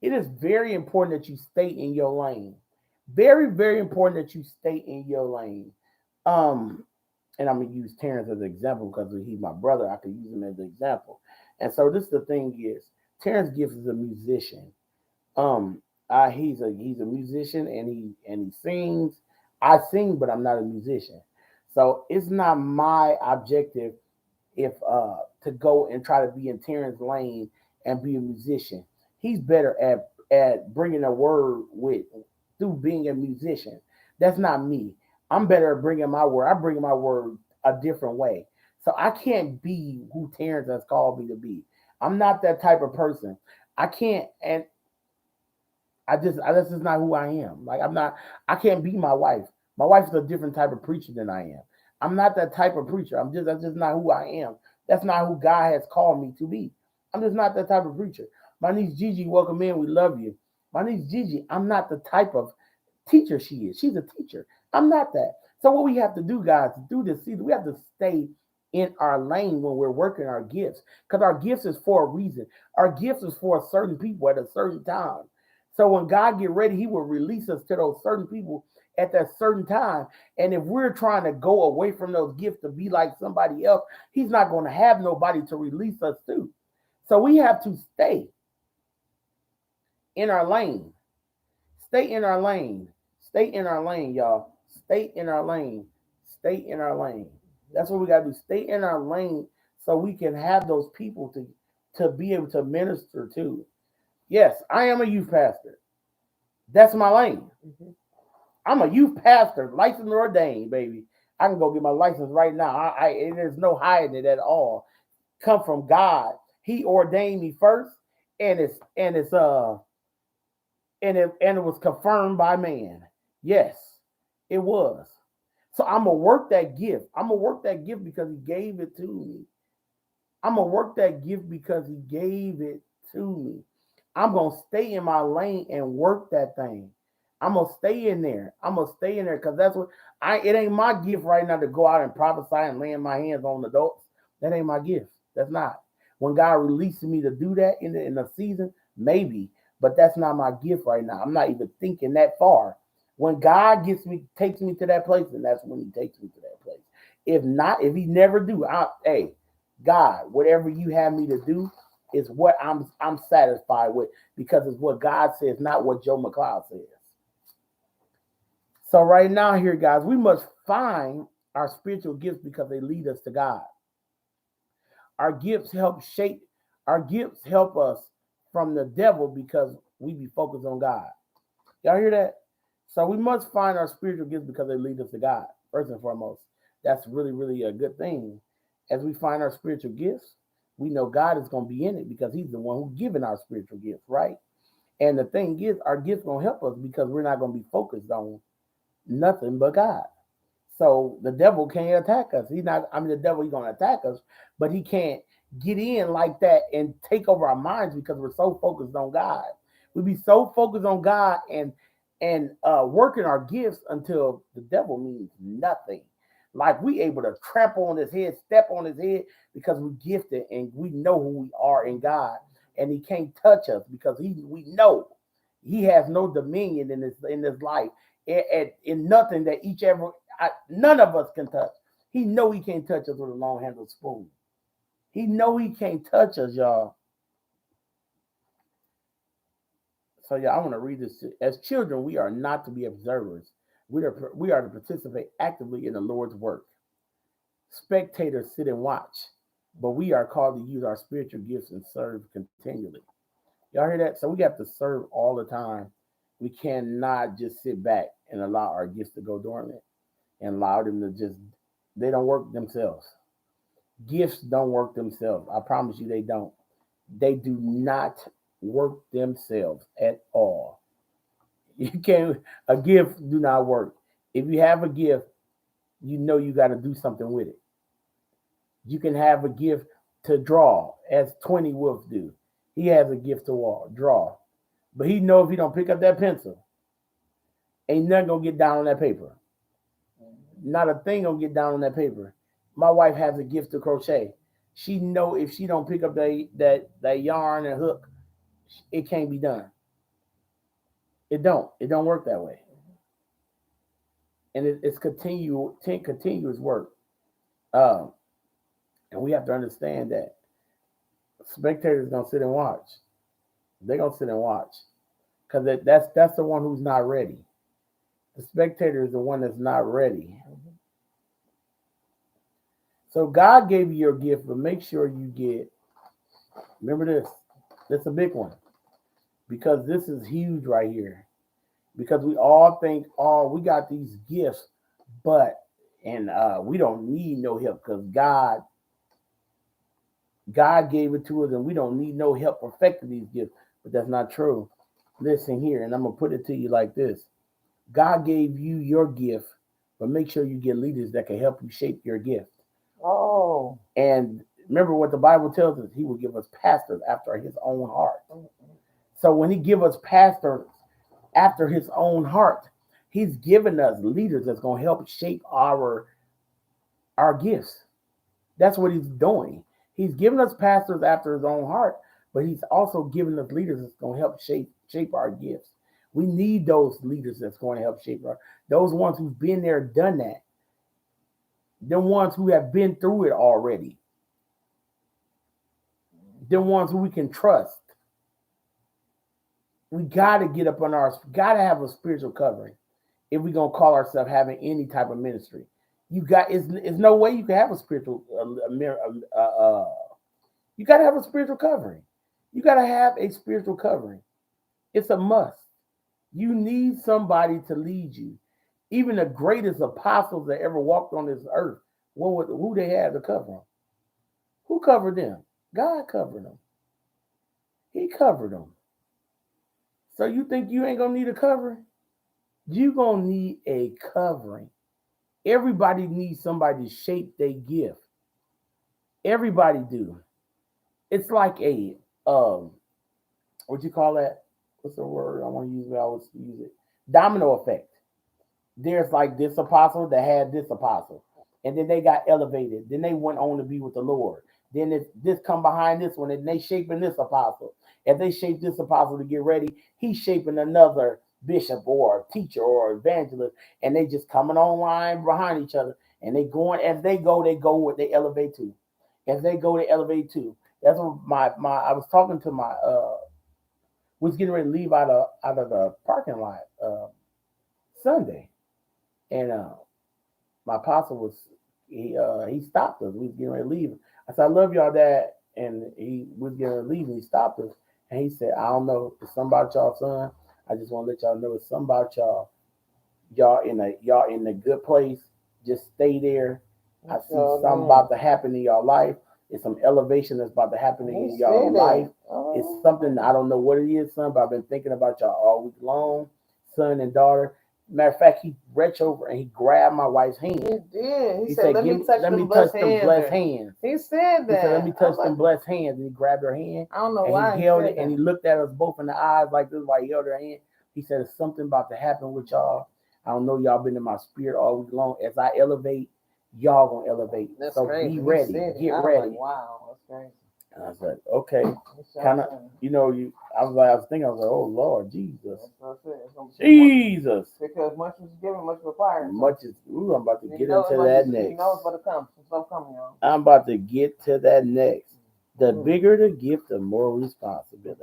it is very important that you stay in your lane. Very, very important that you stay in your lane. Um, and I'm gonna use Terrence as an example because he's my brother. I could use him as an example. And so this is the thing is Terrence Gibbs is a musician. Um, he's a musician and he sings. I sing, but I'm not a musician. So it's not my objective if to go and try to be in Terrence Lane and be a musician. He's better at bringing a word with through being a musician. That's not me. I'm better at bringing my word. I bring my word a different way. So I can't be who Terrence has called me to be. I'm not that type of person. I can't, and that's just not who I am. Like I'm not. I can't be my wife. My wife is a different type of preacher than I am. I'm not that type of preacher. That's just not who I am. That's not who God has called me to be. I'm just not that type of preacher. My niece Gigi, welcome in. We love you. My niece Gigi, I'm not the type of teacher she is. She's a teacher. I'm not that. So what we have to do, guys, to do this season, we have to stay in our lane when we're working our gifts. Because our gifts is for a reason. Our gifts is for certain people at a certain time. So when God get ready, he will release us to those certain people at that certain time. And if we're trying to go away from those gifts to be like somebody else, he's not going to have nobody to release us to. So we have to stay in our lane. Stay in our lane. Stay in our lane, y'all. Stay in our lane. Stay in our lane. That's what we got to do. Stay in our lane so we can have those people to be able to minister to. Yes, I am a youth pastor. That's my lane. Mm-hmm. I'm a youth pastor, licensed and ordained, baby. I can go get my license right now. There's no hiding it at all. Come from God. He ordained me first, and it was confirmed by man. Yes, it was. So I'm gonna work that gift. I'm gonna work that gift because he gave it to me. I'm gonna work that gift because he gave it to me. I'm gonna stay in my lane and work that thing. I'm gonna stay in there. I'm gonna stay in there because that's what it ain't my gift right now to go out and prophesy and laying my hands on adults. That ain't my gift. That's not. When God releases me to do that in the season, maybe, but that's not my gift right now. I'm not even thinking that far. When God takes me to that place, and that's when he takes me to that place. If not, if he never do, hey, God, whatever you have me to do is what I'm satisfied with because it's what God says, not what Joe Mcleod says. So right now here, guys, we must find our spiritual gifts because they lead us to God. Our gifts help us from the devil because we be focused on God. Y'all hear that? So we must find our spiritual gifts because they lead us to God, first and foremost. That's really, really a good thing. As we find our spiritual gifts, we know God is going to be in it because he's the one who's given our spiritual gifts, right? And the thing is, our gifts going to help us because we're not going to be focused on nothing but God. So the devil can't attack us. The devil, he's going to attack us, but he can't get in like that and take over our minds because we're so focused on God. We be so focused on God and working our gifts until the devil means nothing. Like we able to trample on his head, step on his head because we're gifted and we know who we are in God, and he can't touch us because we know he has no dominion in this life in nothing that none of us can touch. He know he can't touch us with a long handled spoon. He know he can't touch us, y'all. So yeah, I want to read this. As children, we are not to be observers. We are to participate actively in the Lord's work. Spectators sit and watch, but we are called to use our spiritual gifts and serve continually. Y'all hear that? So we have to serve all the time. We cannot just sit back and allow our gifts to go dormant and allow them to they don't work themselves. Gifts don't work themselves. I promise you they don't. They do not work themselves at all. A gift do not work. If you have a gift, you know you got to do something with it. You can have a gift to draw, as 20 Wolves do. He has a gift to draw. But he know if he don't pick up that pencil, ain't nothing gonna get down on that paper. Not a thing gonna get down on that paper. My wife has a gift to crochet. She know if she don't pick up that yarn and hook, it can't be done. It don't. It don't work that way. And it's continuous work. Um, and we have to understand that spectators gonna sit and watch. They're gonna sit and watch because that's the one who's not ready. The spectator is the one that's not ready. So God gave you your gift, but make sure you get. Remember this. That's a big one because this is huge right here. Because we all think, oh, we got these gifts, and we don't need no help because God gave it to us, and we don't need no help perfecting these gifts. But that's not true. Listen here, and I'm gonna put it to you like this: God gave you your gift, but make sure you get leaders that can help you shape your gift. Oh. And remember what the Bible tells us: He will give us pastors after His own heart. So when He give us pastors after His own heart, He's given us leaders that's gonna help shape our gifts. That's what He's doing. He's given us pastors after His own heart, but He's also given us leaders that's gonna help shape our gifts. We need those leaders that's going to help shape those ones who've been there, done that. The ones who have been through it already. The ones who we can trust. We got to get up on got to have a spiritual covering if we're going to call ourselves having any type of ministry. It's no way you can have a spiritual, you got to have a spiritual covering. You got to have a spiritual covering. It's a must. You need somebody to lead you. Even the greatest apostles that ever walked on this earth, who they had to cover them? Who covered them? God covered them. He covered them. So you think you ain't gonna need a covering? You gonna need a covering. Everybody needs somebody to shape their gift. Everybody do. It's like a what you call that? What's the word I want to use? I always use it. Domino effect. There's like this apostle that had this apostle, and then they got elevated. Then they went on to be with the Lord. Then this come behind this one, and they shaping this apostle. If they shape this apostle to get ready, he's shaping another bishop or teacher or evangelist, and they just coming online behind each other, and they going as they go what they elevate to. As they go, they elevate to. That's what my I was talking to my was getting ready to leave out of the parking lot Sunday, and my apostle was he stopped us. We was getting ready to leave. I said, "I love y'all, Dad," and he was getting ready to leave, and he stopped us, and he said, "I don't know, it's something about y'all, son. I just want to let y'all know it's something about y'all. Y'all in a good place. Just stay there. I see something about to happen in your life. It's some elevation that's about to happen in your life. It's something, I don't know what it is, son, but I've been thinking about y'all all week long, son and daughter." Matter of fact, he reached over and he grabbed my wife's hand. He did. He said, let me touch them blessed hands. He said that. He said, let me touch them blessed hands. And he grabbed her hand. I don't know and why. He held it and he looked at us both in the eyes like this while he held her hand. He said, "It's something about to happen with y'all. I don't know, y'all been in my spirit all week long. As I elevate, y'all gonna elevate. That's so crazy. Be ready. Get ready." Like, wow, that's crazy. And I was like, okay. Kind of, I was thinking, oh, Lord, Jesus. Jesus. Because much is given, much required. I'm about to get into that next. He knows what'll come. Some coming, y'all. I'm about to get to that next. The bigger the gift, the more responsibility.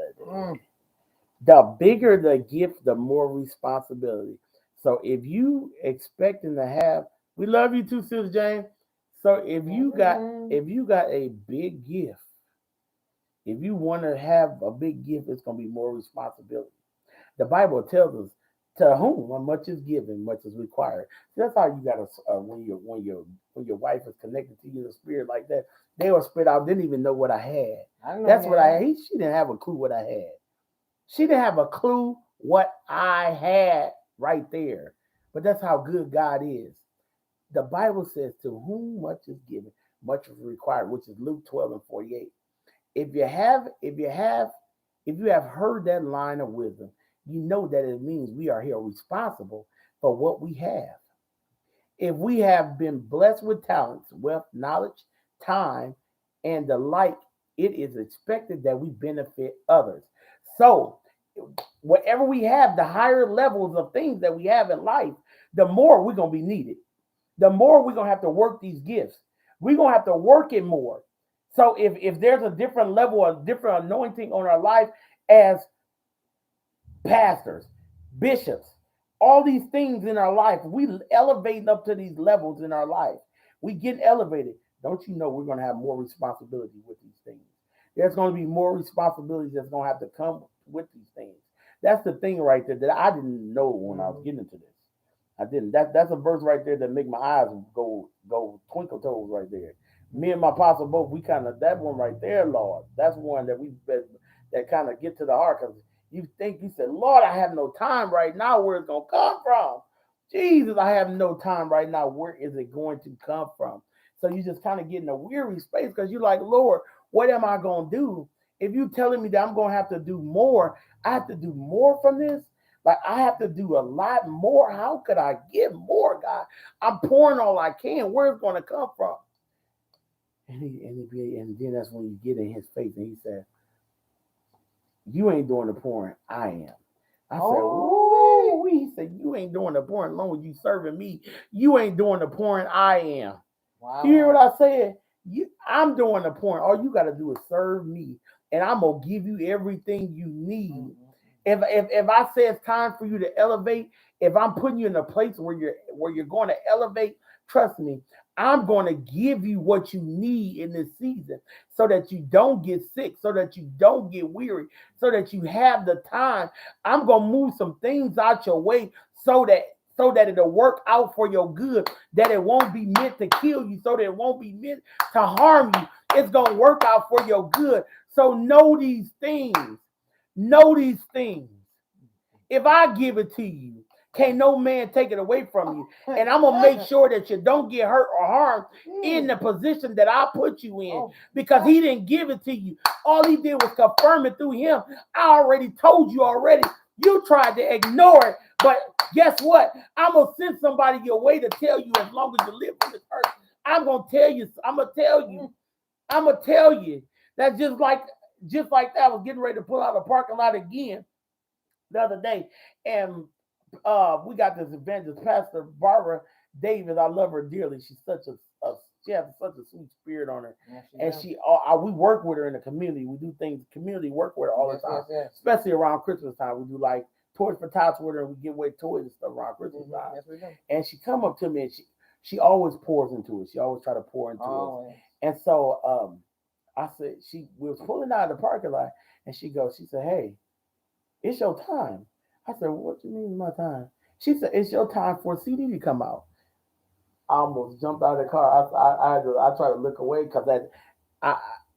The bigger the gift, the more responsibility. So if you expecting to have, we love you too, Sister James. So if you got a big gift, if you want to have a big gift, it's going to be more responsibility. The Bible tells us, to whom much is given, much is required. That's how you got to when your wife is connected to you in the spirit like that. They were spread out, didn't even know what I had. That's what I had. She didn't have a clue what I had. She didn't have a clue what I had right there. But that's how good God is. The Bible says, to whom much is given, much is required, which is Luke 12:48. If you have heard that line of wisdom, you know that it means we are here responsible for what we have. If we have been blessed with talents, wealth, knowledge, time, and the like, it is expected that we benefit others. So, whatever we have, the higher levels of things that we have in life, the more we're going to be needed. The more we're going to have to work these gifts. We're going to have to work it more. So, if there's a different level of different anointing on our life as pastors, bishops, all these things in our life, we elevating up to these levels in our life. We get elevated. Don't you know we're going to have more responsibility with these things? There's going to be more responsibilities that's going to have to come with these things. That's the thing right there that I didn't know when I was getting into this. I didn't. That's a verse right there that make my eyes go twinkle toes right there. Me and my apostle both, we kind of, that one right there, Lord. That's one that that kind of get to the heart, because you think, you said, Lord, I have no time right now. Where it's gonna come from? Jesus, I have no time right now. Where is it going to come from? So you just kind of get in a weary space because you're like, Lord, what am I gonna do? If you telling me that I'm gonna have to do more, I have to do more from this. Like, I have to do a lot more. How could I get more, God? I'm pouring all I can. Where's it gonna come from? And then that's when you get in his face and he said, you ain't doing the pouring, I am. I said, oh, he said, you ain't doing the pouring as long as you serving me. You ain't doing the pouring, I am. Wow. You hear what I said? I'm doing the pouring. All you got to do is serve me, and I'm going to give you everything you need. Mm-hmm. If I say it's time for you to elevate, if I'm putting you in a place where you're going to elevate, trust me, I'm going to give you what you need in this season so that you don't get sick, so that you don't get weary, so that you have the time. I'm going to move some things out your way so that it'll work out for your good, that it won't be meant to kill you, so that it won't be meant to harm you. It's going to work out for your good. So know these things. Know these things. If I give it to you, can't no man take it away from you. And I'm going to make sure that you don't get hurt or harmed in the position that I put you in, because he didn't give it to you. All he did was confirm it through him. I already told you already. You tried to ignore it, but guess what? I'm going to send somebody your way to tell you, as long as you live on this earth, I'm going to tell you. I'm going to tell you. That's just like that. I was getting ready to pull out of the parking lot again the other day, and we got this evangelist, Pastor Barbara Davis. I love her dearly. She's she has such a sweet spirit on her, and we work with her in the community. We do things, community work with her all the time, especially around Christmas time. We do like Toys for Tots with her, and we give away toys and stuff around Christmas time. Yes, we do. And she come up to me, and she always pours into us. She always try to pour into us. And so I said, we was pulling out of the parking lot, and she said, hey, it's your time. I said, what do you mean my time? She said, it's your time for a CD to come out. I almost jumped out of the car. I tried to look away because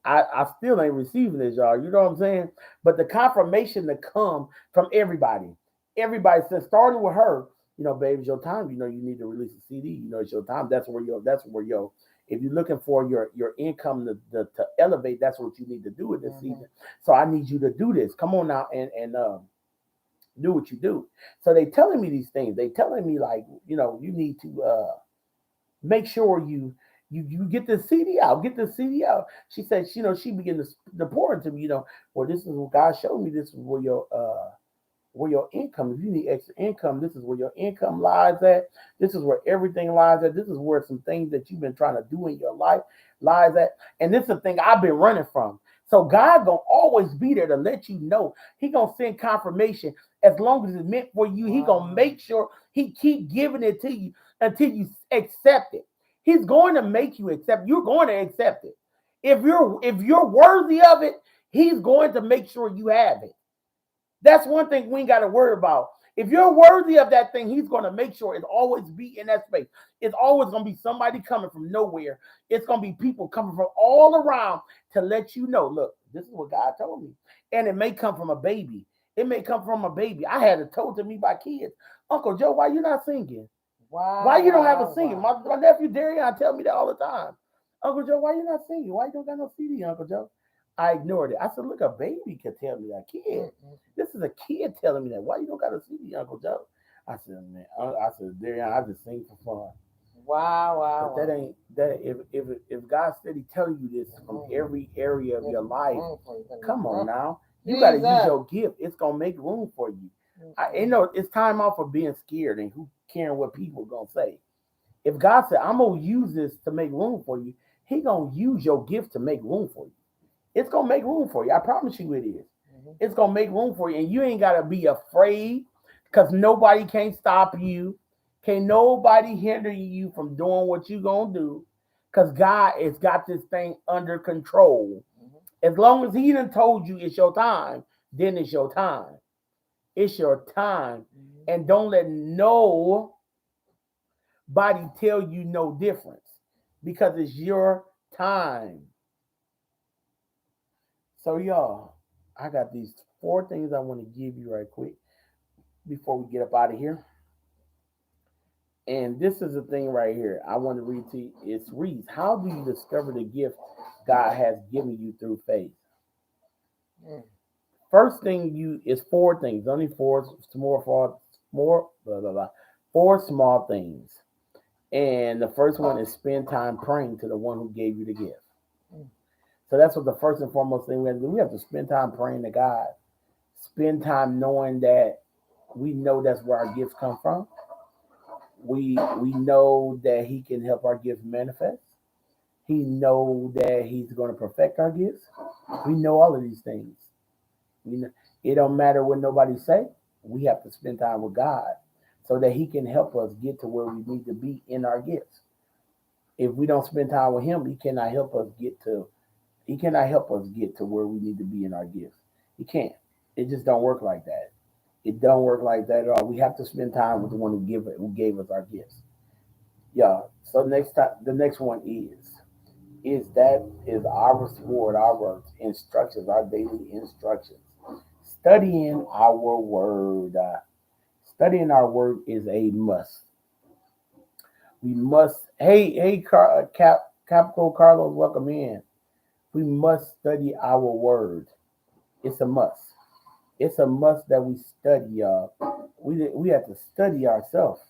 I still ain't receiving this, y'all. You know what I'm saying? But the confirmation to come from everybody. Everybody said, starting with her, babe, it's your time. You need to release a CD. It's your time. That's where if you're looking for your income to elevate, that's what you need to do in this season. So I need you to do this. Come on now and do what you do. So they telling me these things. They telling me, like, you need to make sure you get the CD out. Get the CD out. She said, she began to pour into me. Well, this is what God showed me. This is where your income. If you need extra income, this is where your income lies at. This is where everything lies at. This is where some things that you've been trying to do in your life lies at. And this is the thing I've been running from. So God gonna always be there to let you know. He gonna send confirmation as long as it's meant for you. He gonna make sure he keep giving it to you until you accept it. He's going to make you accept. You're going to accept it. If you're worthy of it, he's going to make sure you have it. That's one thing we ain't got to worry about. If you're worthy of that thing, he's going to make sure it always be in that space. It's always going to be somebody coming from nowhere. It's going to be people coming from all around to let you know, look, this is what God told me. And it may come from a baby. It may come from a baby. I had it told to me by kids. Uncle Joe, why you not singing? Wow. Why you don't have a CD? My nephew Darian tell me that all the time. Uncle Joe, why you not singing? Why you don't got no CD, Uncle Joe? I ignored it. I said, look, a baby can tell me that. Kid. This is a kid telling me that. Why you don't got a CD, Uncle Joe? I said, man, I said, Darian, I just sing for fun. Wow. But that ain't that. If God steady telling you this from every area of your life, come on now, you got to use your gift. It's gonna make room for you. It's time out for being scared and who caring what people gonna say. If God said, I'm gonna use this to make room for you, He gonna use your gift to make room for you. It's gonna make room for you. I promise you it is. It's gonna make room for you, and you ain't gotta be afraid because nobody can stop you. Can't nobody hinder you from doing what you gonna do. Because God has got this thing under control. As long as He done told you it's your time, then it's your time. It's your time. And don't let nobody tell you no difference. Because it's your time. So y'all, I got these 4 things I want to give you right quick before we get up out of here. And this is the thing right here. I want to read to you. It reads, how do you discover the gift God has given you through faith? First thing is 4 things. Only 4 small things. And the first one is spend time praying to the one who gave you the gift. So that's what the first and foremost thing we have to do. We have to spend time praying to God. Spend time knowing that we know that's where our gifts come from. We know that He can help our gifts manifest. He know that He's going to perfect our gifts. We know all of these things. It don't matter what nobody say. We have to spend time with God so that He can help us get to where we need to be in our gifts. If we don't spend time with Him, He cannot help us get to where we need to be in our gifts. He can't. It just don't work like that. It don't work like that at all. We have to spend time with the one who gave us our gifts. Yeah. So the next one is our reward, our works, instructions, our daily instructions. Studying our word. Studying our word is a must. We must. Hey, Capico Carlos, welcome in. We must study our word. It's a must. It's a must that we study, y'all. We have to study ourselves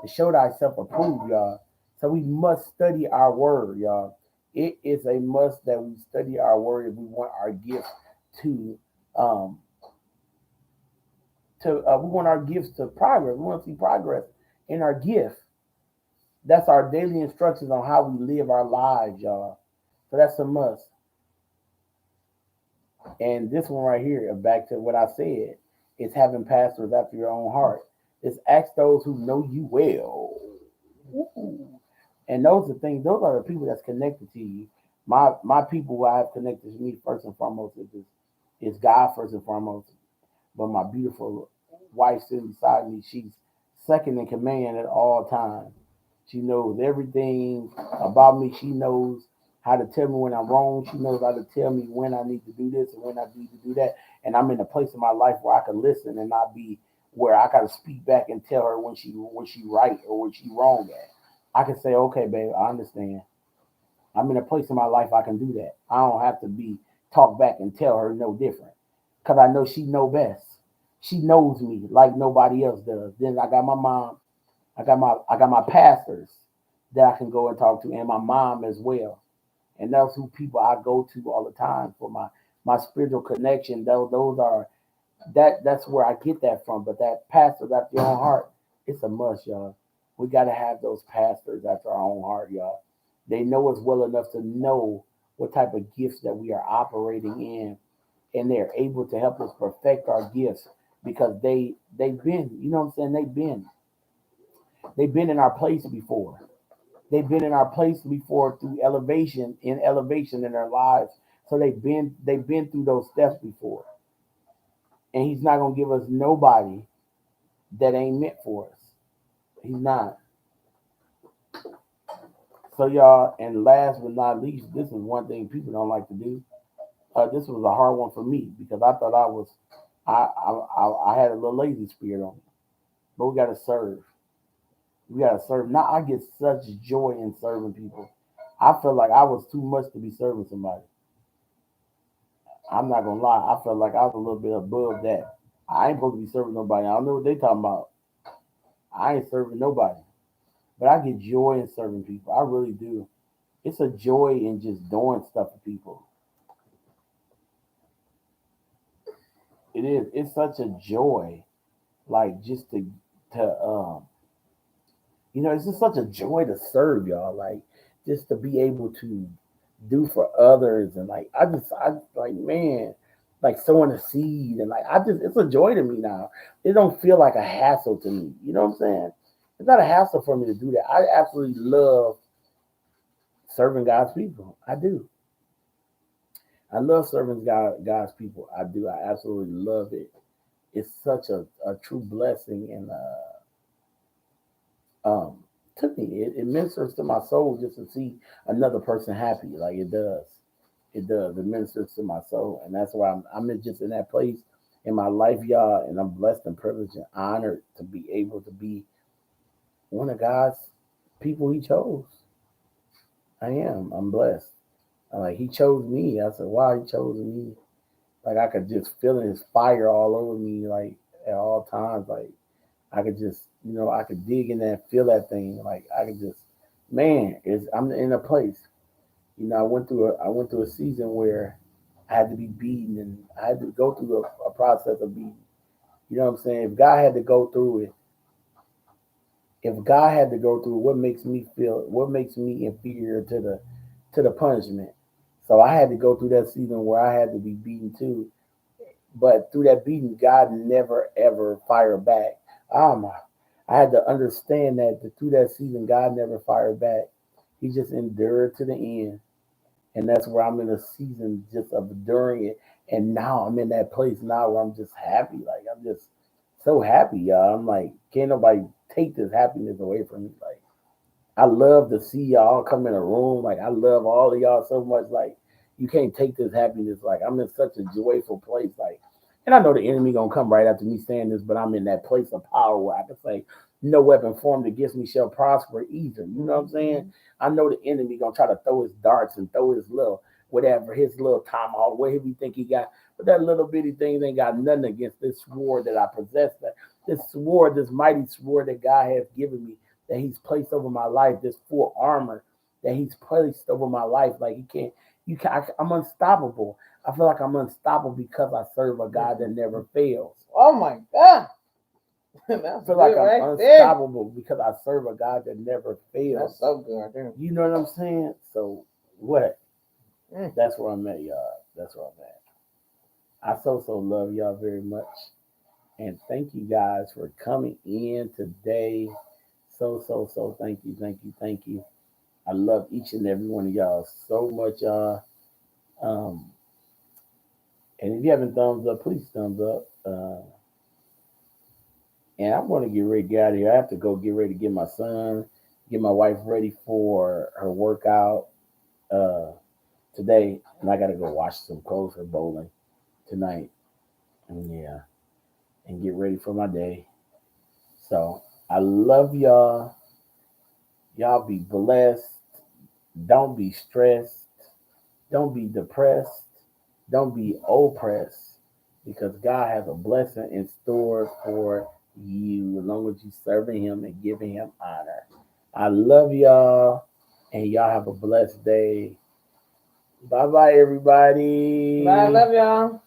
to show thyself approved, y'all. So we must study our word, y'all. It is a must that we study our word if we want our gifts to we want our gifts to progress. We want to see progress in our gift. That's our daily instructions on how we live our lives, y'all. So that's a must. And this one right here, back to what I said, is having pastors after your own heart. It's ask those who know you well. Ooh. And those are the people that's connected to you. My people who I have connected to me first and foremost is God first and foremost. But my beautiful wife sitting beside me, she's second in command at all times. She knows everything about me. She knows how to tell me when I'm wrong. She knows how to tell me when I need to do this and when I need to do that. And I'm in a place in my life where I can listen and not be where I gotta speak back and tell her when she right or when she wrong at. I can say, okay, babe, I understand. I'm in a place in my life I can do that. I don't have to be talk back and tell her no different. Cause I know she know best. She knows me like nobody else does. Then I got my mom, I got my pastors that I can go and talk to, and my mom as well. And that's who people I go to all the time for my spiritual connection. Those are that's where I get that from. But that pastors after your own heart, it's a must, y'all. We got to have those pastors after our own heart, y'all. They know us well enough to know what type of gifts that we are operating in, and they're able to help us perfect our gifts because they've been, you know what I'm saying? They've been in our place before. They've been in our place before through elevation in their lives. So they've been through those steps before. And He's not gonna give us nobody that ain't meant for us. He's not. So y'all, and last but not least, this is one thing people don't like to do. This was a hard one for me because I thought I had a little lazy spirit on me. But we gotta serve. We gotta serve. Now I get such joy in serving people. I felt like I was too much to be serving somebody. I'm not gonna lie. I felt like I was a little bit above that. I ain't supposed to be serving nobody. I don't know what they talking about. I ain't serving nobody. But I get joy in serving people. I really do. It's a joy in just doing stuff for people. It is. It's such a joy. Like just to it's just such a joy to serve y'all. Like just to be able to do for others and like I like man, like sowing a seed and like I just it's a joy to me now. It don't feel like a hassle to me. You know what I'm saying? It's not a hassle for me to do that. I absolutely love serving God's people. I do. I love serving God's people. I do. I absolutely love it. It's such a true blessing and um to me it ministers to my soul just to see another person happy. Like it does. It does. It ministers to my soul, and that's why just in that place in my life, y'all, and I'm blessed and privileged and honored to be able to be one of God's people He chose. I am. I'm blessed. Like He chose me. I said, "Wow, He chose me." Like I could just feel His fire all over me, like at all times. Like I could just, I could dig in there and feel that thing. Like I could just, man, I'm in a place. I went through a season where I had to be beaten and I had to go through a process of beating. You know what I'm saying? If God had to go through it, what makes me inferior to the punishment? So I had to go through that season where I had to be beaten too. But through that beating, God never ever fired back. My, I had to understand that through that season, God never fired back. He just endured to the end. And that's where I'm in a season just of enduring it. And now I'm in that place now where I'm just happy. Like I'm just so happy, y'all. I'm like, can't nobody take this happiness away from me. Like I love to see y'all come in a room. Like I love all of y'all so much. Like you can't take this happiness. Like I'm in such a joyful place. Like, and I know the enemy gonna come right after me saying this, but I'm in that place of power where I can say, "No weapon formed against me shall prosper either." You know what I'm saying? I know the enemy gonna try to throw his darts and throw his little whatever, his little tomahawk, whatever he think he got, but that little bitty thing ain't got nothing against this sword that I possess. That this sword, this mighty sword that God has given me that He's placed over my life, this full armor that He's placed over my life. Like I'm unstoppable. I feel like I'm unstoppable because I serve a God that never fails. Oh my God. I feel like I'm unstoppable because I serve a God that never fails. That's so good. You know what I'm saying? So what? That's where I'm at, y'all. That's where I'm at. I so love y'all very much. And thank you guys for coming in today. So thank you. I love each and every one of y'all so much, y'all. And if you haven't thumbs up, please thumbs up. And I'm going to get ready to get out of here. I have to go get ready to get my son, get my wife ready for her workout today. And I got to go wash some clothes for bowling tonight. And yeah, and get ready for my day. So I love y'all. Y'all be blessed. Don't be stressed. Don't be depressed. Don't be oppressed. Because God has a blessing in store for you as long as you serving Him and giving Him honor. I love y'all. And y'all have a blessed day. Bye-bye, everybody. Bye. I love y'all.